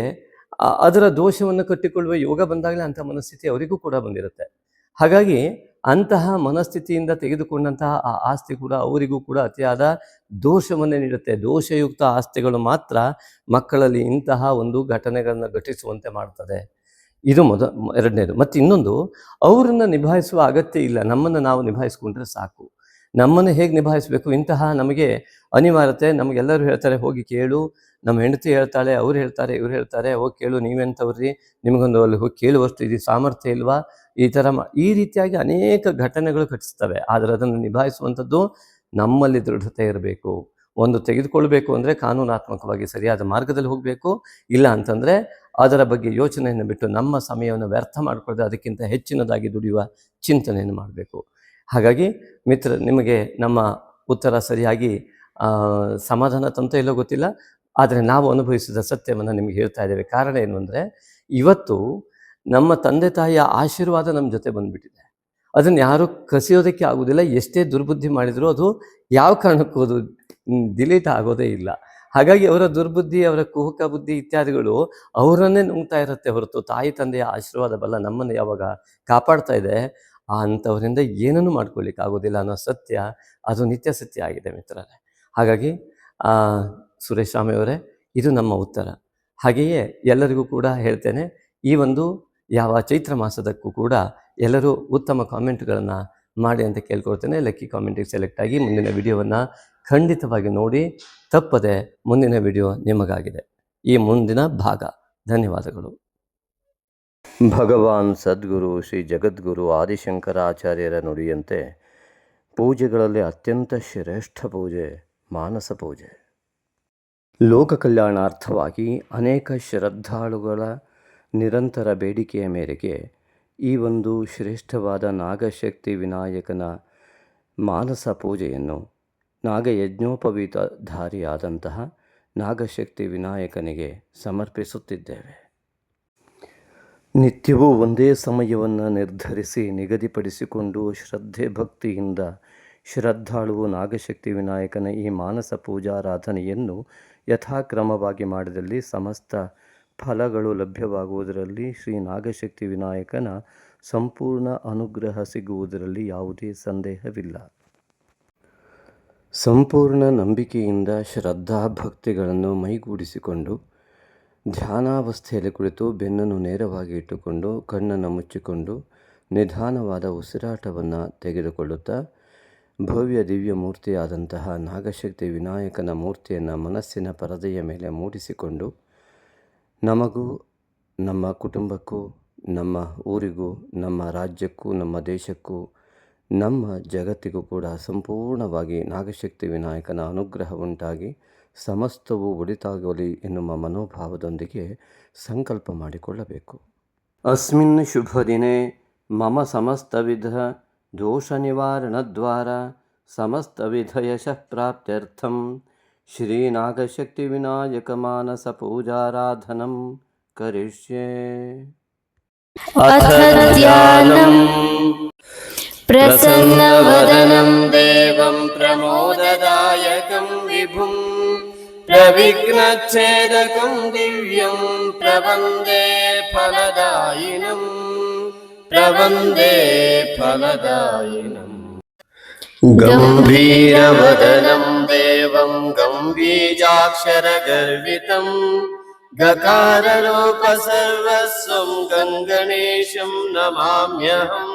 ಅದರ ದೋಷವನ್ನು ಕಟ್ಟಿಕೊಳ್ಳುವ ಯೋಗ ಬಂದಾಗಲೇ ಅಂಥ ಮನಸ್ಥಿತಿ ಅವರಿಗೂ ಕೂಡ ಬಂದಿರುತ್ತೆ. ಹಾಗಾಗಿ ಅಂತಹ ಮನಸ್ಥಿತಿಯಿಂದ ತೆಗೆದುಕೊಂಡಂತಹ ಆ ಆಸ್ತಿ ಕೂಡ ಅವರಿಗೂ ಕೂಡ ಅತಿಯಾದ ದೋಷವನ್ನೇ ನೀಡುತ್ತೆ. ದೋಷಯುಕ್ತ ಆಸ್ತಿಗಳು ಮಾತ್ರ ಮಕ್ಕಳಲ್ಲಿ ಇಂತಹ ಒಂದು ಘಟನೆಗಳನ್ನು ಘಟಿಸುವಂತೆ ಮಾಡ್ತದೆ. ಇದು ಎರಡನೇದು. ಮತ್ತು ಇನ್ನೊಂದು, ಅವರನ್ನು ನಿಭಾಯಿಸುವ ಅಗತ್ಯ ಇಲ್ಲ, ನಮ್ಮನ್ನು ನಾವು ನಿಭಾಯಿಸ್ಕೊಂಡ್ರೆ ಸಾಕು. ನಮ್ಮನ್ನು ಹೇಗೆ ನಿಭಾಯಿಸಬೇಕು, ಇಂತಹ ನಮಗೆ ಅನಿವಾರ್ಯತೆ. ನಮಗೆಲ್ಲರೂ ಹೇಳ್ತಾರೆ ಹೋಗಿ ಕೇಳು, ನಮ್ಮ ಹೆಂಡತಿ ಹೇಳ್ತಾಳೆ, ಅವ್ರು ಹೇಳ್ತಾರೆ, ಇವ್ರು ಹೇಳ್ತಾರೆ, ಹೋಗಿ ಕೇಳು, ನೀವೆಂಥವ್ರಿ, ನಿಮಗೊಂದು ಅಲ್ಲಿ ಹೋಗಿ ಕೇಳುವಷ್ಟು ಇದು ಸಾಮರ್ಥ್ಯ ಇಲ್ವಾ, ಈ ಥರ ಈ ರೀತಿಯಾಗಿ ಅನೇಕ ಘಟನೆಗಳು ಘಟಿಸ್ತವೆ. ಆದರೆ ಅದನ್ನು ನಿಭಾಯಿಸುವಂಥದ್ದು ನಮ್ಮಲ್ಲಿ ದೃಢತೆ ಇರಬೇಕು. ಒಂದು ತೆಗೆದುಕೊಳ್ಬೇಕು ಅಂದರೆ ಕಾನೂನಾತ್ಮಕವಾಗಿ ಸರಿಯಾದ ಮಾರ್ಗದಲ್ಲಿ ಹೋಗಬೇಕು. ಇಲ್ಲ ಅಂತಂದರೆ ಅದರ ಬಗ್ಗೆ ಯೋಚನೆಯನ್ನು ಬಿಟ್ಟು ನಮ್ಮ ಸಮಯವನ್ನು ವ್ಯರ್ಥ ಮಾಡಿಕೊಳ್ಳದೆ ಅದಕ್ಕಿಂತ ಹೆಚ್ಚಿನದಾಗಿ ದುಡಿಯುವ ಚಿಂತನೆಯನ್ನು ಮಾಡಬೇಕು. ಹಾಗಾಗಿ ಮಿತ್ರ, ನಿಮಗೆ ನಮ್ಮ ಉತ್ತರ ಸರಿಯಾಗಿ ಸಮಾಧಾನ ತಂತ ಇಲ್ಲೋ ಗೊತ್ತಿಲ್ಲ, ಆದರೆ ನಾವು ಅನುಭವಿಸಿದ ಸತ್ಯವನ್ನು ನಿಮಗೆ ಹೇಳ್ತಾ ಇದ್ದೇವೆ. ಕಾರಣ ಏನು ಅಂದರೆ, ಇವತ್ತು ನಮ್ಮ ತಂದೆ ತಾಯಿಯ ಆಶೀರ್ವಾದ ನಮ್ಮ ಜೊತೆ ಬಂದುಬಿಟ್ಟಿದೆ. ಅದನ್ನು ಯಾರೂ ಕಸಿಯೋದಕ್ಕೆ ಆಗೋದಿಲ್ಲ. ಎಷ್ಟೇ ದುರ್ಬುದ್ಧಿ ಮಾಡಿದರೂ ಅದು ಯಾವ ಕಾರಣಕ್ಕೂ ಅದು ಡಿಲೀಟ್ ಆಗೋದೇ ಇಲ್ಲ. ಹಾಗಾಗಿ ಅವರ ದುರ್ಬುದ್ಧಿ, ಅವರ ಕುಹುಕ ಬುದ್ಧಿ ಇತ್ಯಾದಿಗಳು ಅವರನ್ನೇ ನುಂಗ್ತಾ ಇರುತ್ತೆ ಹೊರತು ತಾಯಿ ತಂದೆಯ ಆಶೀರ್ವಾದ ಬಲ್ಲ ನಮ್ಮನ್ನು ಯಾವಾಗ ಕಾಪಾಡ್ತಾ ಇದೆ, ಅಂಥವರಿಂದ ಏನನ್ನೂ ಮಾಡ್ಕೊಳ್ಳಿಕ್ಕೆ ಆಗೋದಿಲ್ಲ ಅನ್ನೋ ಸತ್ಯ ಅದು ನಿತ್ಯ ಸತ್ಯ ಆಗಿದೆ ಮಿತ್ರರೇ. ಹಾಗಾಗಿ ಸುರೇಶ್ ಸ್ವಾಮಿಯವರೇ, ಇದು ನಮ್ಮ ಉತ್ತರ. ಹಾಗೆಯೇ ಎಲ್ಲರಿಗೂ ಕೂಡ ಹೇಳ್ತೇನೆ, ಈ ಒಂದು ಯಾವ ಚೈತ್ರ ಮಾಸದಕ್ಕೂ ಕೂಡ ಎಲ್ಲರೂ ಉತ್ತಮ ಕಾಮೆಂಟ್ಗಳನ್ನು ಮಾಡಿ ಅಂತ ಕೇಳ್ಕೊಳ್ತೇನೆ. ಲಕ್ಕಿ ಕಾಮೆಂಟಿಗೆ ಸೆಲೆಕ್ಟ್ ಆಗಿ ಮುಂದಿನ ವಿಡಿಯೋವನ್ನು ಖಂಡಿತವಾಗಿ ನೋಡಿ, ತಪ್ಪದೆ ಮುಂದಿನ ವಿಡಿಯೋ ನಿಮಗಾಗಿದೆ. ಈ ಮುಂದಿನ ಭಾಗ. ಧನ್ಯವಾದಗಳು. ಭಗವಾನ್ ಸದ್ಗುರು ಶ್ರೀ ಜಗದ್ಗುರು ಆದಿಶಂಕರಾಚಾರ್ಯರ ನುಡಿಯಂತೆ ಪೂಜೆಗಳಲ್ಲಿ ಅತ್ಯಂತ ಶ್ರೇಷ್ಠ ಪೂಜೆ ಮಾನಸ ಪೂಜೆ. ಲೋಕ ಕಲ್ಯಾಣಾರ್ಥವಾಗಿ ಅನೇಕ ಶ್ರದ್ಧಾಳುಗಳ ನಿರಂತರ ಬೇಡಿಕೆಯ ಮೇರೆಗೆ ಈ ಒಂದು ಶ್ರೇಷ್ಠವಾದ ನಾಗಶಕ್ತಿ ವಿನಾಯಕನ ಮಾನಸ ಪೂಜೆಯನ್ನು ನಾಗಯಜ್ಞೋಪವೀತಧಾರಿಯಾದಂತಹ ನಾಗಶಕ್ತಿ ವಿನಾಯಕನಿಗೆ ಸಮರ್ಪಿಸುತ್ತಿದ್ದೇವೆ. ನಿತ್ಯವೂ ಒಂದೇ ಸಮಯವನ್ನು ನಿರ್ಧರಿಸಿ ನಿಗದಿಪಡಿಸಿಕೊಂಡು ಶ್ರದ್ಧೆ ಭಕ್ತಿಯಿಂದ ಶ್ರದ್ಧಾಳುವು ನಾಗಶಕ್ತಿ ವಿನಾಯಕನ ಈ ಮಾನಸ ಪೂಜಾರಾಧನೆಯನ್ನು ಯಥಾಕ್ರಮವಾಗಿ ಮಾಡಿದಲ್ಲಿ ಸಮಸ್ತ ಫಲಗಳು ಲಭ್ಯವಾಗುವುದರಲ್ಲಿ, ಶ್ರೀ ನಾಗಶಕ್ತಿ ವಿನಾಯಕನ ಸಂಪೂರ್ಣ ಅನುಗ್ರಹ ಸಿಗುವುದರಲ್ಲಿ ಯಾವುದೇ ಸಂದೇಹವಿಲ್ಲ. ಸಂಪೂರ್ಣ ನಂಬಿಕೆಯಿಂದ ಶ್ರದ್ಧಾ ಭಕ್ತಿಗಳನ್ನು ಮೈಗೂಡಿಸಿಕೊಂಡು ಧ್ಯಾನಾವಸ್ಥೆಯಲ್ಲಿ ಕುಳಿತು ಬೆನ್ನನ್ನು ನೇರವಾಗಿ ಇಟ್ಟುಕೊಂಡು ಕಣ್ಣನ್ನು ಮುಚ್ಚಿಕೊಂಡು ನಿಧಾನವಾದ ಉಸಿರಾಟವನ್ನು ತೆಗೆದುಕೊಳ್ಳುತ್ತಾ ಭವ್ಯ ದಿವ್ಯ ಮೂರ್ತಿಯಾದಂತಹ ನಾಗಶಕ್ತಿ ವಿನಾಯಕನ ಮೂರ್ತಿಯನ್ನು ಮನಸ್ಸಿನ ಪರದೆಯ ಮೇಲೆ ಮೂಡಿಸಿಕೊಂಡು ನಮಗೂ, ನಮ್ಮ ಕುಟುಂಬಕ್ಕೂ, ನಮ್ಮ ಊರಿಗೂ, ನಮ್ಮ ರಾಜ್ಯಕ್ಕೂ, ನಮ್ಮ ದೇಶಕ್ಕೂ, ನಮ್ಮ ಜಗತ್ತಿಗೂ ಕೂಡ ಸಂಪೂರ್ಣವಾಗಿ ನಾಗಶಕ್ತಿ ವಿನಾಯಕನ ಅನುಗ್ರಹ ಉಂಟಾಗಿ ಸಮಸ್ತವೂ ಒಳಿತಾಗಲಿ ಎನ್ನುವ ಮನೋಭಾವದೊಂದಿಗೆ ಸಂಕಲ್ಪ ಮಾಡಿಕೊಳ್ಳಬೇಕು. ಅಸ್ಮಿನ್ ಶುಭ ದಿನೇ ಮಮ ಸಮಸ್ತವಿಧ ದೋಷ ನಿವಾರಣದ್ವಾರ ಸಮಸ್ತವಿಧ ಯಶಃ ಪ್ರಾಪ್ತ್ಯರ್ಥಂ ಶ್ರೀ ನಾಗಶಕ್ತಿ ವಿನಾಯಕ ಮಾನಸ ಪೂಜಾರಾಧನಂ ಕರಿಷ್ಯೆ. ಅಥ ಧ್ಯಾನಂ ಪ್ರಸನ್ನವದನಂ ದೇವಂ ಪ್ರಮೋದದಾಯಕಂ ವಿಭುಂ ಪ್ರವಿಘ್ನಚ್ಛೇದಕಂ ದಿವ್ಯಂ ಪ್ರವಂದೇ ಫಲದಾಯಿನಂ ಗಂಭೀರವದನಂ ದೇವಂ ಗಂಭೀಜಾಕ್ಷರಗರ್ವಿತಂ ಗಕಾರರೂಪ ಸರ್ವಸ್ವಂ ಗಂಗಣೇಶಂ ನಮಾಮ್ಯಹಂ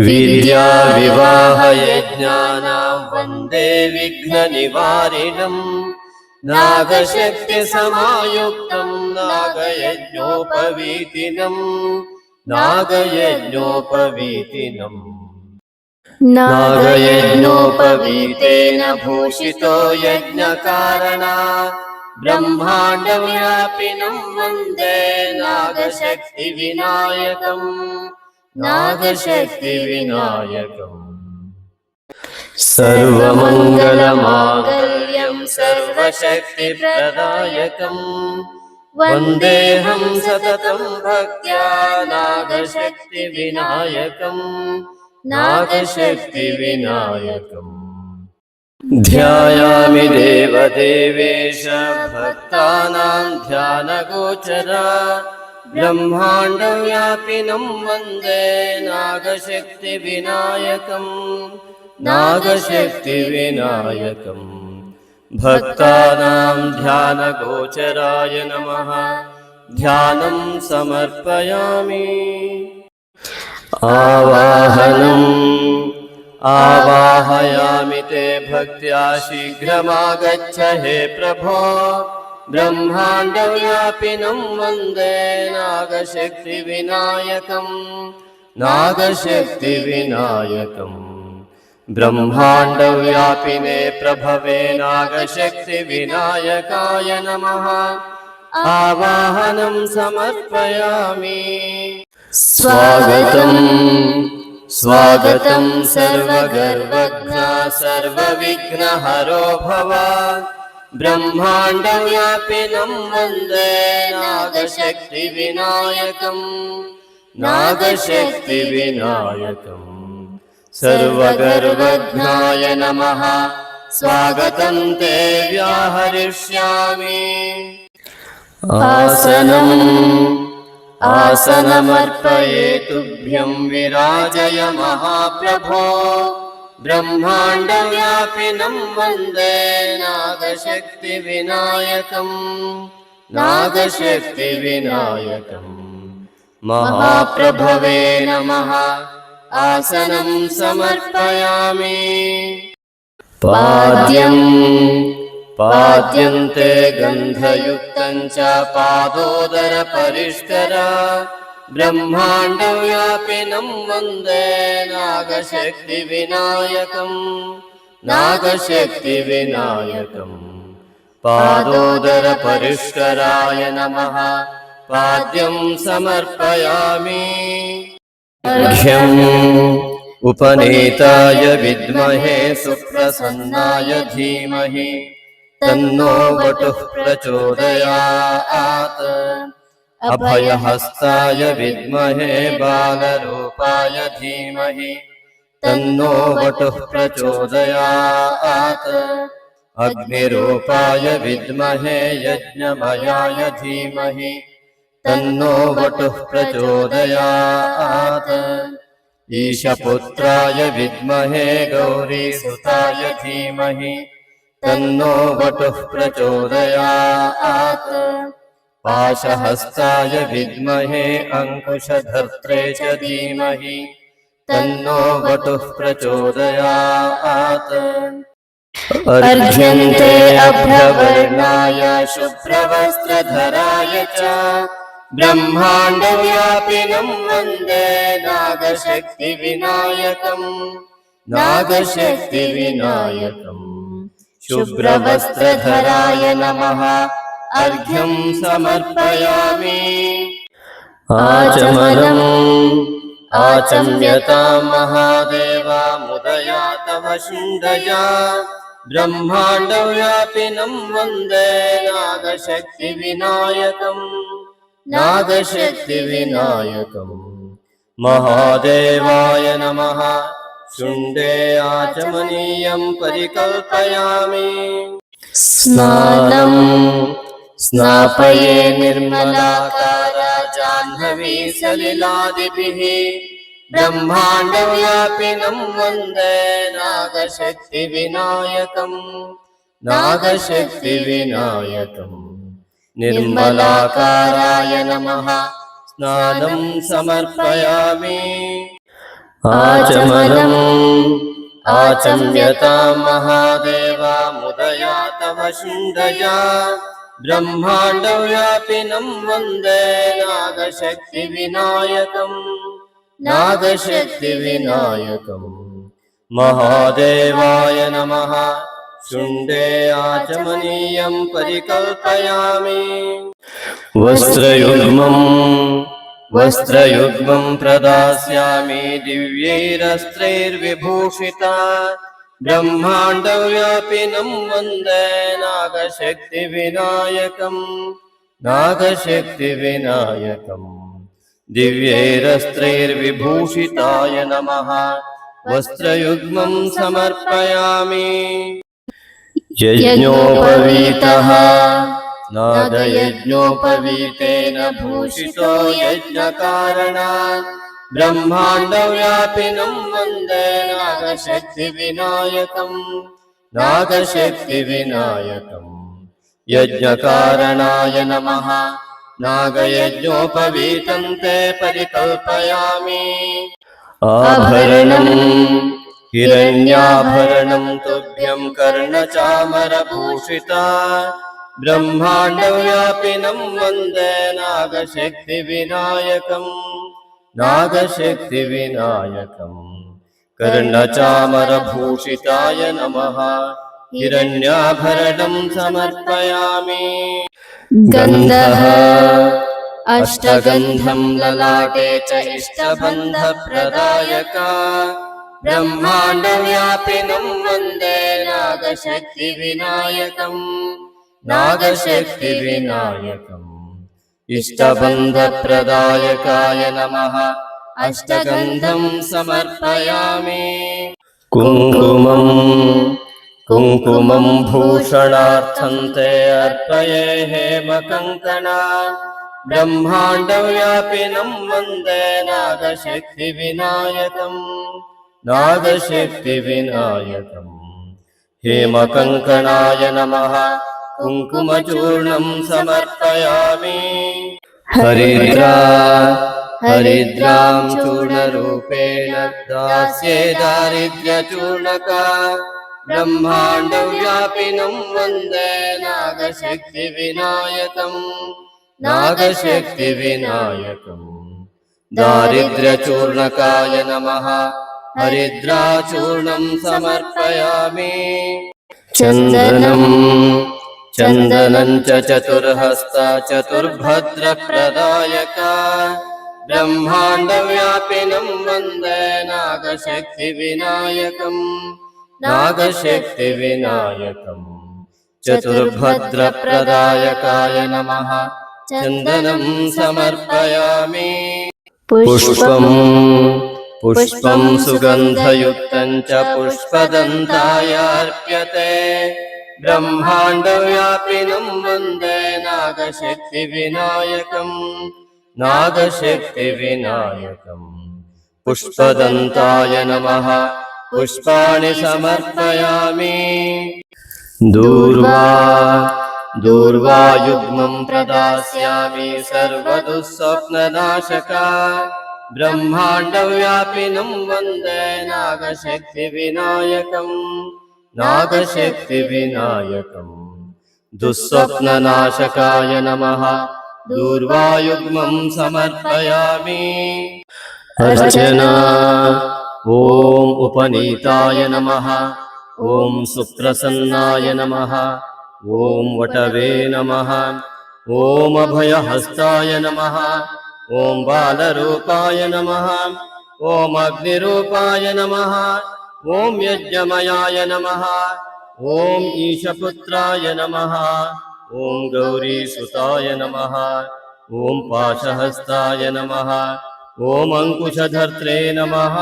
ವಿದ್ಯಾ ವಿವಾಹ ಯಜ್ಞಾನಾಂ ವಂದೇ ವಿಘ್ನ ನಿವಾರಿಣಂ ನಾಗಶಕ್ತಿ ಸಮಾಯುಕ್ತಂ ನಾಗಯಜ್ಞೋಪವೀತೇನ ಭೂಷಿತೋ ಯಜ್ಞಕಾರಣ ಬ್ರಹ್ಮಾಂಡ ವ್ಯಾಪಿನಂ ವಂದೇ ನಾಗಶಕ್ತಿ ವಿನಾಯಕಂ नागशक्तिविनायकम्। सर्वमङ्गलमाङ्गल्यं सर्वशक्तिप्रदायकं वन्देऽहं सततं भक्त्या नागशक्तिविनायकं नागशक्तिविनायकम्। ध्यायामि देवदेवेश भक्तानां ध्यानगोचरा ब्रह्माण्डव्यापिनं वन्दे नागशक्तिविनायकं नागशक्तिविनायकम्। भक्तानां ध्यानगोचराय नमः। ध्यानं समर्पयामि। आवाहयामि ते भक्त्या शीघ्रमागच्छ हे प्रभो। ब्रह्माण्डव्यापिनं वन्दे नागशक्तिविनायकं नागशक्तिविनायकम्। ब्रह्माण्डव्यापिने प्रभवे नागशक्तिविनायकाय नमः। आवाहनं समर्पयामि। स्वागतं स्वागतं सर्वगर्वघ्ना सर्वविघ्नहरो भव। ब्रह्माण्डव्यापिनं वन्दे नागशक्तिविनायकं नागशक्तिविनायकम्। सर्वगर्वघ्नाय नमः। स्वागतं ते व्याहरिष्यामि। आसनमर्पये तुभ्यं विराजय महाप्रभो। ब्रह्माण्डव्यापिनं वन्दे नागशक्तिविनायकं नागशक्तिविनायकम्। महाप्रभवे नमः। आसनं समर्पयामि। पाद्यन्ते गन्धयुक्तं च पादोदरपरिष्कर। ब्रह्माण्डव्यापिनं वन्दे नागशक्तिविनायकं नागशक्तिविनायकम्। पादोदरपरिष्कराय नमः। पाद्यं समर्पयामि। अर्घ्यम् उपनीताय विद्महे सुप्रसन्नाय धीमहि तन्नो वटुः प्रचोदयात्। अभयहस्ताय विद्महे बालरूपाय धीमहि तन्नो वटुः प्रचोदयात्। अग्निरूपाय विद्महे यज्ञमयाय धीमहि तन्नो वटुः प्रचोदयात्। ईशपुत्राय विद्महे गौरीसुताय धीमहि तन्नो वटुः प्रचोदयात्। पाशहस्ताय विद्महे अङ्कुशधर्त्रे च धीमहि तन्नो वटुः प्रचोदयात्। अर्घ्यन्ते अभ्रवर्णाय शुभ्रवस्त्रधराय च ब्रह्माण्डव्यापिनं वन्दे नागशक्तिविनायकं नागशक्तिविनायकम्। शुभ्रवस्त्रधराय नमः। अर्घ्यं समर्पयामि। आचम्यतां महादेवा मुदया तव शुण्डया। ब्रह्माण्डव्यापिनं वन्दे नागशक्तिविनायकं नागशक्तिविनायकम्। महादेवाय नमः। शुण्डे आचमनीयं परिकल्पयामि। स्नापये निर्मलाकारा जाह्नवी सलिलादिभिः। ब्रह्माण्डव्यापिनं वन्दे नागशक्तिविनायकं नागशक्तिविनायकम्। निर्मलाकाराय नमः। स्नानं समर्पयामि। आचम्यतां महादेवा मुदया तव शुण्डया। ब्रह्माण्डव्यापिनं वन्दे नागशक्तिविनायकं नागशक्तिविनायकम्। महादेवाय नमः। शुण्डे आचमनीयं परिकल्पयामि। वस्त्रयुग्मं प्रदास्यामि दिव्यैरस्त्रैर्विभूषिता ब्रह्माण्डव्यापिनं वन्दे नागशक्तिविनायकम् नागशक्तिविनायकम् दिव्यैरस्त्रैर्विभूषिताय नमः वस्त्रयुग्मं समर्पयामि यज्ञोपवीतः नादयज्ञोपवीतेन भूषितो यज्ञकारणात् ब्रह्माण्डव्यापिनं वन्दे नागशक्तिविनायकम् नागशक्तिविनायकम् यज्ञकारणाय नमः नागयज्ञोपवीतं ते परिकल्पयामि आभरणं हिरण्याभरणं तुभ्यं कर्णचामरभूषिता ब्रह्माण्डव्यापिनं वन्दे नागशक्तिविनायकम् नागशक्तिविनायकम् कर्णचामरभूषिताय नमः हिरण्याभरणं समर्पयामि गन्धः अष्टगन्धं ललाटे च इष्टबन्धप्रदायका ब्रह्माण्डव्यापिनं वन्दे नागशक्तिविनायकम् नागशक्तिविनायकम् इष्टबन्धप्रदायकाय नमः अष्टगन्धं समर्पयामि कुङ्कुमं भूषणार्थं ते अर्पये हेमकङ्कणा ब्रह्माण्डव्यापिनं वन्दे नागशक्तिविनायकम् नागशक्तिविनायकम् हेमकङ्कणाय नमः कुङ्कुमचूर्णं समर्पयामि हरिद्रां चूर्णरूपेण दास्ये दारिद्र्यचूर्णका ब्रह्माण्डव्यापिनं वन्दे नागशक्तिविनायकम् नागशक्तिविनायकम् दारिद्र्यचूर्णकाय नमः हरिद्राचूर्णं समर्पयामि चन्दनं च चतुर्हस्ता चतुर्भद्रप्रदायका ब्रह्माण्डव्यापिनं वन्दे नागशक्तिविनायकम् नागशक्तिविनायकम् चतुर्भद्रप्रदायकाय नमः चन्दनं समर्पयामि पुष्पं सुगन्धयुक्तं च पुष्पदन्ताय अर्प्यते ब्रह्माण्डव्यापिनं वन्दे नागशक्तिविनायकम् नागशक्तिविनायकम् पुष्पदन्ताय नमः पुष्पाणि समर्पयामि दूर्वायुग्मं प्रदास्यामि सर्वदुःस्वप्ननाशका ब्रह्माण्डव्यापिनं वन्दे नागशक्तिविनायकम् नागशक्तिविनायकम् दुःस्वप्ननाशकाय नमः दूर्वायुग्मं समर्पयामि अर्चना ॐ उपनीताय नमः ॐ सुप्रसन्नाय नमः ॐ वटवे नमः ॐ अभयहस्ताय नमः ॐ बालरूपाय नमः ॐ अग्निरूपाय नमः ॐ यज्ञमयाय नमः ॐ ईशपुत्राय नमः ॐ गौरीसुताय नमः ॐ पाशहस्ताय नमः ॐ अंकुशधर्त्रे नमः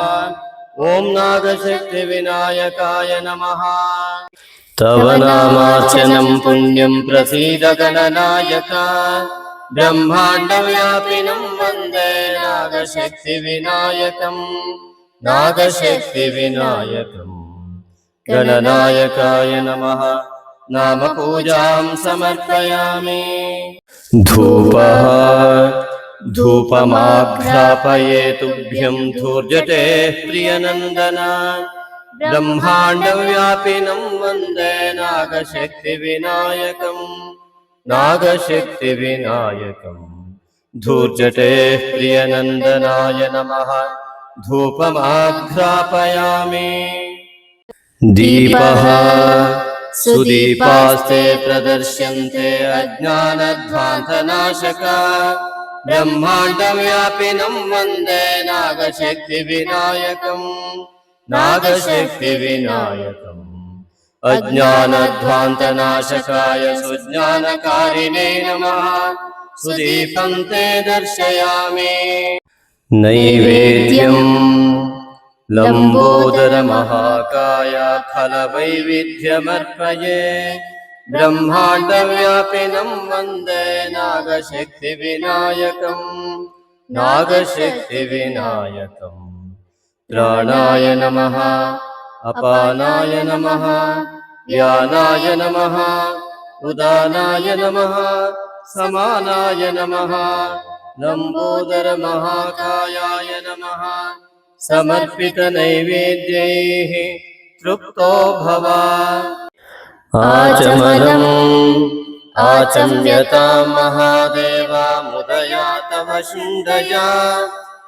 ॐ नागशक्तिविनायकाय नमः तव नामार्चनं पुण्यं प्रसीद गणनायक ब्रह्माण्डव्यापिनं वन्दे नागशक्तिविनायकम् नागशक्तिविनायकम् गणनायकाय नमः नामपूजां समर्पयामि धूपमाघ्रापये तुभ्यं धूर्जटे प्रियनन्दन ब्रह्माण्डव्यापिनं वन्दे नागशक्तिविनायकम् नागशक्तिविनायकम् धूर्जटे प्रियनन्दनाय नमः धूपमाघ्रापयामि दीपः सुदीपास्ते प्रदर्श्यन्ते अज्ञानध्वान्तनाशका ब्रह्माण्डव्यापिनं वन्दे नागशक्तिविनायकम् नागशक्तिविनायकम् अज्ञानध्वान्तनाशकाय सुज्ञानकारिणे नमः सुदीपं ते दर्शयामि नैवेद्यम् लम्बोदरमहाकाय फलवैविध्यमर्पये ब्रह्माण्डव्यापिनं वन्दे नागशक्तिविनायकम् नागशक्तिविनायकम् प्राणाय नमः अपानाय नमः व्यानाय नमः उदानाय नमः समानाय नमः लम्बोदरमहाकायाय नमः समर्पितनैवेद्यैः तृप्तो भव आचमनम् आचम्यतां महादेवा मुदया तव शुण्डया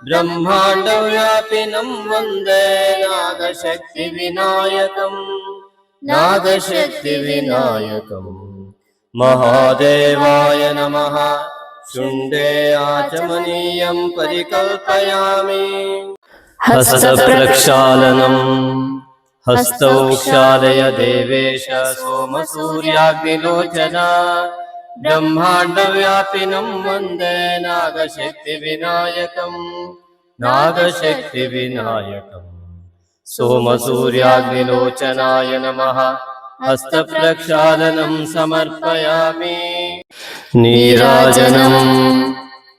ब्रह्माण्डव्यापिनं वन्दे नागशक्तिविनायकम् नागशक्तिविनायकम् महादेवाय नमः शुण्डे आचमनीयं परिकल्पयामि हस्तप्रक्षालनम् हस्तौ क्षालय देवेश सोमसूर्याग्निलोचना ब्रह्माण्डव्यापिनं वन्दे नागशक्तिविनायकम् नागशक्तिविनायकम् सोमसूर्याग्निलोचनाय नमः हस्तप्रक्षालनं समर्पयामि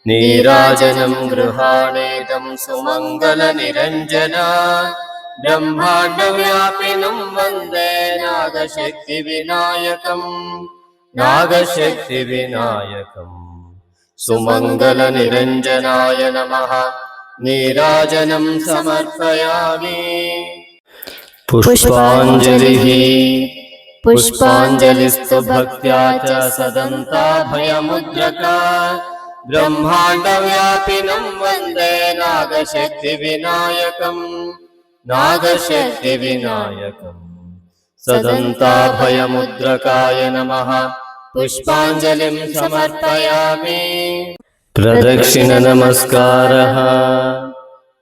नीराजनं गृहाणेदं सुमङ्गलनिरञ्जना ब्रह्माण्डव्यापिनं वन्दे नागशक्तिविनायकम् नागशक्तिविनायकम् सुमङ्गलनिरञ्जनाय नमः नीराजनं समर्पयामि पुष्पाञ्जलिः पुष्पाञ्जलिस्तु भक्त्या च सदन्ताभयमुद्रका ब्रह्माण्डव्यापिनं वन्दे नागशक्तिविनायकम् नागशक्तिविनायकम् सदन्ताभयमुद्रकाय नमः पुष्पाञ्जलिं समर्पयामि प्रदक्षिणनमस्कारः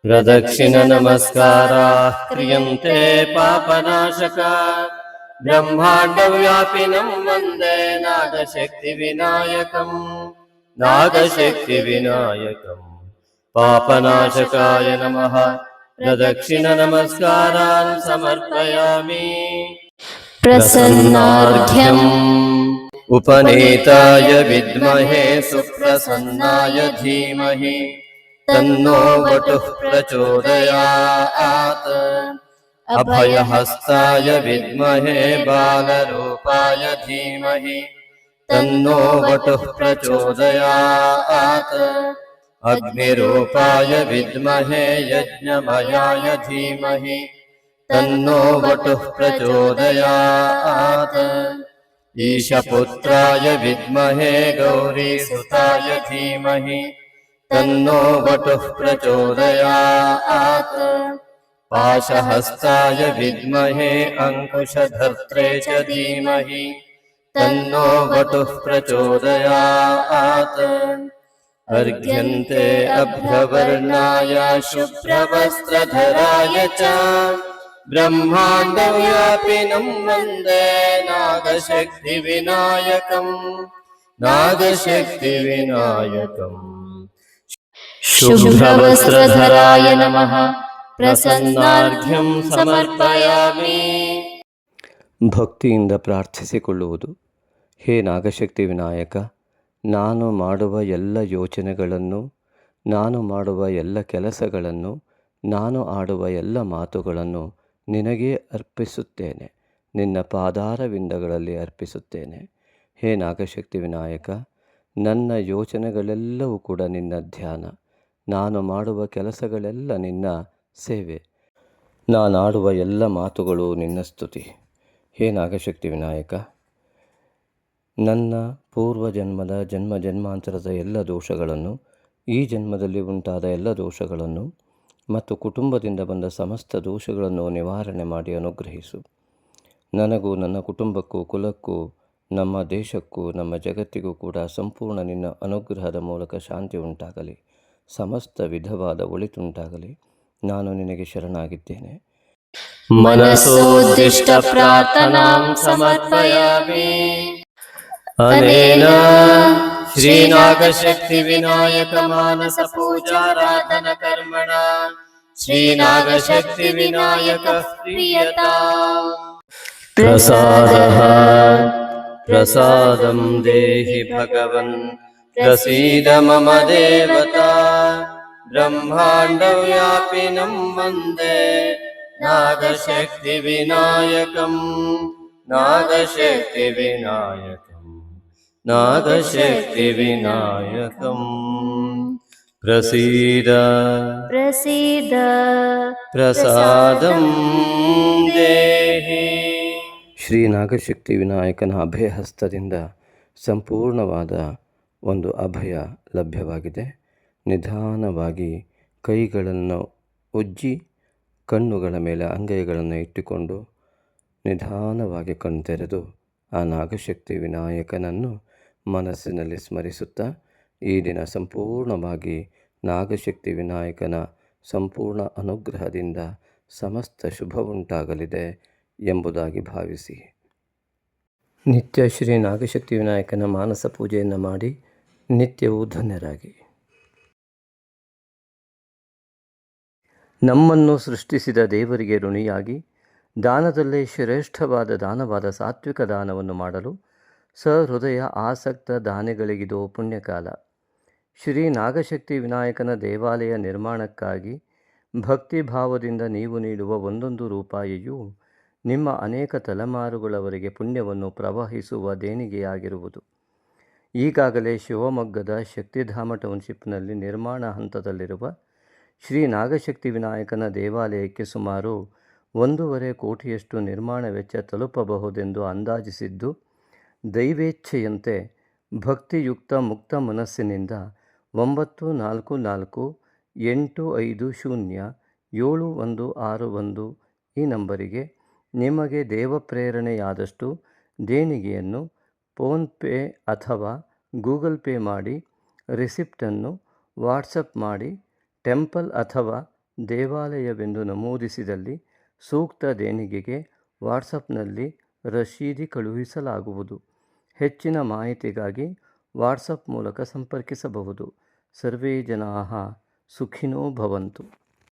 प्रदक्षिणनमस्काराः क्रियन्ते पापनाशका ब्रह्माण्डव्यापिनं वन्दे नागशक्तिविनायकम् नागशक्तिविनायकम् पापनाशकाय नमः प्रदक्षिणनमस्कारान् समर्पयामि प्रसन्नार्घ्यम् उपनीताय विद्महे सुप्रसन्नाय धीमहि तन्नो वटुः प्रचोदयात् अभयहस्ताय विद्महे बालरूपाय धीमहि तन्नो वटुः प्रचोदयात् अग्निरूपाय विद्महे यज्ञमयाय धीमहि तन्नो वटुः प्रचोदयात् ईशपुत्राय विद्महे गौरीसुताय धीमहि तन्नो वटुः प्रचोदयात् पाशहस्ताय विद्महे अंकुशधर्त्रे च धीमहि तन्नो वटुः प्रचोदयात् अर्घ्यन्ते अभ्रवर्णाय शुभ्रवस्त्रधराय च ब्रह्माण्डव्यापिनं वन्दे नागशक्तिविनायकम् नागशक्तिविनायकम् शुभ्रवस्त्रधराय नमः ಪ್ರಸನ್ನಾರ್ಘ್ಯಂ ಸಮರ್ಪಯಾಮಿ. ಭಕ್ತಿಯಿಂದ ಪ್ರಾರ್ಥಿಸಿಕೊಳ್ಳುವುದು. ಹೇ ನಾಗಶಕ್ತಿ ವಿನಾಯಕ, ನಾನು ಮಾಡುವ ಎಲ್ಲ ಯೋಚನೆಗಳನ್ನು, ನಾನು ಮಾಡುವ ಎಲ್ಲ ಕೆಲಸಗಳನ್ನು, ನಾನು ಆಡುವ ಎಲ್ಲ ಮಾತುಗಳನ್ನು ನಿನಗೇ ಅರ್ಪಿಸುತ್ತೇನೆ, ನಿನ್ನ ಪಾದಾರವಿಂದಗಳಲ್ಲಿ ಅರ್ಪಿಸುತ್ತೇನೆ. ಹೇ ನಾಗಶಕ್ತಿ ವಿನಾಯಕ, ನನ್ನ ಯೋಚನೆಗಳೆಲ್ಲವೂ ಕೂಡ ನಿನ್ನ ಧ್ಯಾನ, ನಾನು ಮಾಡುವ ಕೆಲಸಗಳೆಲ್ಲ ನಿನ್ನ ಸೇವೆ, ನಾನಾಡುವ ಎಲ್ಲ ಮಾತುಗಳು ನಿನ್ನ ಸ್ತುತಿ. ಹೇ ನಾಗಶಕ್ತಿ ವಿನಾಯಕ, ನನ್ನ ಪೂರ್ವಜನ್ಮದ ಜನ್ಮಾಂತರದ ಎಲ್ಲ ದೋಷಗಳನ್ನು, ಈ ಜನ್ಮದಲ್ಲಿ ಉಂಟಾದ ಎಲ್ಲ ದೋಷಗಳನ್ನು ಮತ್ತು ಕುಟುಂಬದಿಂದ ಬಂದ ಸಮಸ್ತ ದೋಷಗಳನ್ನು ನಿವಾರಣೆ ಮಾಡಿ ಅನುಗ್ರಹಿಸು. ನನಗೂ ನನ್ನ ಕುಟುಂಬಕ್ಕೂ ಕುಲಕ್ಕೂ ನಮ್ಮ ದೇಶಕ್ಕೂ ನಮ್ಮ ಜಗತ್ತಿಗೂ ಕೂಡ ಸಂಪೂರ್ಣ ನಿನ್ನ ಅನುಗ್ರಹದ ಮೂಲಕ ಶಾಂತಿ ಉಂಟಾಗಲಿ, ಸಮಸ್ತ ವಿಧವಾದ ಒಳಿತುಂಟಾಗಲಿ. ನಾನು ನಿನಗೆ ಶರಣಾಗಿದ್ದೇನೆ. मनसोद्दिष्ट प्रार्थनां समर्पयामि। अनेन श्रीनागशक्तिविनायक मानस पूजाराधन कर्मणा श्रीनागशक्तिविनायक प्रीयताम्। प्रसादः प्रसादं देहि भगवन्, प्रसीद मम देवता। ब्रह्माण्डव्यापिनं वन्दे नागशक्तिविनायकं, नागशक्तिविनायकं, नागशक्तिविनायकं। प्रसीद प्रसीद ಪ್ರಸಾದಂ ದೇಹಿ. ಶ್ರೀ ನಾಗಶಕ್ತಿ ವಿನಾಯಕನ ಅಭಯ ಹಸ್ತದಿಂದ ಸಂಪೂರ್ಣವಾದ ಒಂದು ಅಭಯ ಲಭ್ಯವಾಗಿದೆ. ನಿಧಾನವಾಗಿ ಕೈಗಳನ್ನು ಉಜ್ಜಿ ಕಣ್ಣುಗಳ ಮೇಲೆ ಅಂಗೈಗಳನ್ನು ಇಟ್ಟುಕೊಂಡು ನಿಧಾನವಾಗಿ ಕಣ್ತೆರೆದು ಆ ನಾಗಶಕ್ತಿ ವಿನಾಯಕನನ್ನು ಮನಸ್ಸಿನಲ್ಲಿ ಸ್ಮರಿಸುತ್ತಾ ಈ ದಿನ ಸಂಪೂರ್ಣವಾಗಿ ನಾಗಶಕ್ತಿ ವಿನಾಯಕನ ಸಂಪೂರ್ಣ ಅನುಗ್ರಹದಿಂದ ಸಮಸ್ತ ಶುಭವುಂಟಾಗಲಿದೆ ಎಂಬುದಾಗಿ ಭಾವಿಸಿ ನಿತ್ಯ ಶ್ರೀ ನಾಗಶಕ್ತಿ ವಿನಾಯಕನ ಮಾನಸ ಪೂಜೆಯನ್ನು ಮಾಡಿ ನಿತ್ಯವೂ ಧನ್ಯರಾಗಿ. ನಮ್ಮನ್ನು ಸೃಷ್ಟಿಸಿದ ದೇವರಿಗೆ ಋಣಿಯಾಗಿ ದಾನದಲ್ಲೇ ಶ್ರೇಷ್ಠವಾದ ದಾನವಾದ ಸಾತ್ವಿಕ ದಾನವನ್ನು ಮಾಡಲು ಸಹೃದಯ ಆಸಕ್ತ ದಾನಿಗಳಿಗಿದು ಪುಣ್ಯಕಾಲ. ಶ್ರೀ ನಾಗಶಕ್ತಿ ವಿನಾಯಕನ ದೇವಾಲಯ ನಿರ್ಮಾಣಕ್ಕಾಗಿ ಭಕ್ತಿಭಾವದಿಂದ ನೀವು ನೀಡುವ ಒಂದೊಂದು ರೂಪಾಯಿಯೂ ನಿಮ್ಮ ಅನೇಕ ತಲೆಮಾರುಗಳವರೆಗೆ ಪುಣ್ಯವನ್ನು ಪ್ರವಹಿಸುವ ದೇಣಿಗೆಯಾಗಿರುವುದು. ಈಗಾಗಲೇ ಶಿವಮೊಗ್ಗದ ಶಕ್ತಿಧಾಮ ಟೌನ್ಶಿಪ್ನಲ್ಲಿ ನಿರ್ಮಾಣ ಹಂತದಲ್ಲಿರುವ ಶ್ರೀ ನಾಗಶಕ್ತಿ ವಿನಾಯಕನ ದೇವಾಲಯಕ್ಕೆ ಸುಮಾರು 1.5 ಕೋಟಿಯಷ್ಟು ನಿರ್ಮಾಣ ವೆಚ್ಚ ತಲುಪಬಹುದೆಂದು ಅಂದಾಜಿಸಿದ್ದು, ದೈವೇಚ್ಛೆಯಂತೆ ಭಕ್ತಿಯುಕ್ತ ಮುಕ್ತ ಮನಸ್ಸಿನಿಂದ 9448507161 ಈ ನಂಬರಿಗೆ ನಿಮಗೆ ದೇವಪ್ರೇರಣೆಯಾದಷ್ಟು ದೇಣಿಗೆಯನ್ನು ಫೋನ್ಪೇ ಅಥವಾ ಗೂಗಲ್ ಪೇ ಮಾಡಿ ರಿಸಿಪ್ಟನ್ನು ವಾಟ್ಸಪ್ ಮಾಡಿ ಟೆಂಪಲ್ ಅಥವಾ ದೇವಾಲಯವೆಂದು ನಮೂದಿಸಿದಲ್ಲಿ ಸೂಕ್ತ ದೇಣಿಗೆಗೆ ವಾಟ್ಸಪ್ನಲ್ಲಿ ರಶೀದಿ ಕಳುಹಿಸಲಾಗುವುದು. ಹೆಚ್ಚಿನ ಮಾಹಿತಿಗಾಗಿ ವಾಟ್ಸಪ್ ಮೂಲಕ ಸಂಪರ್ಕಿಸಬಹುದು. ಸರ್ವೇ ಜನಾಃ ಸುಖಿನೋ ಭವಂತು.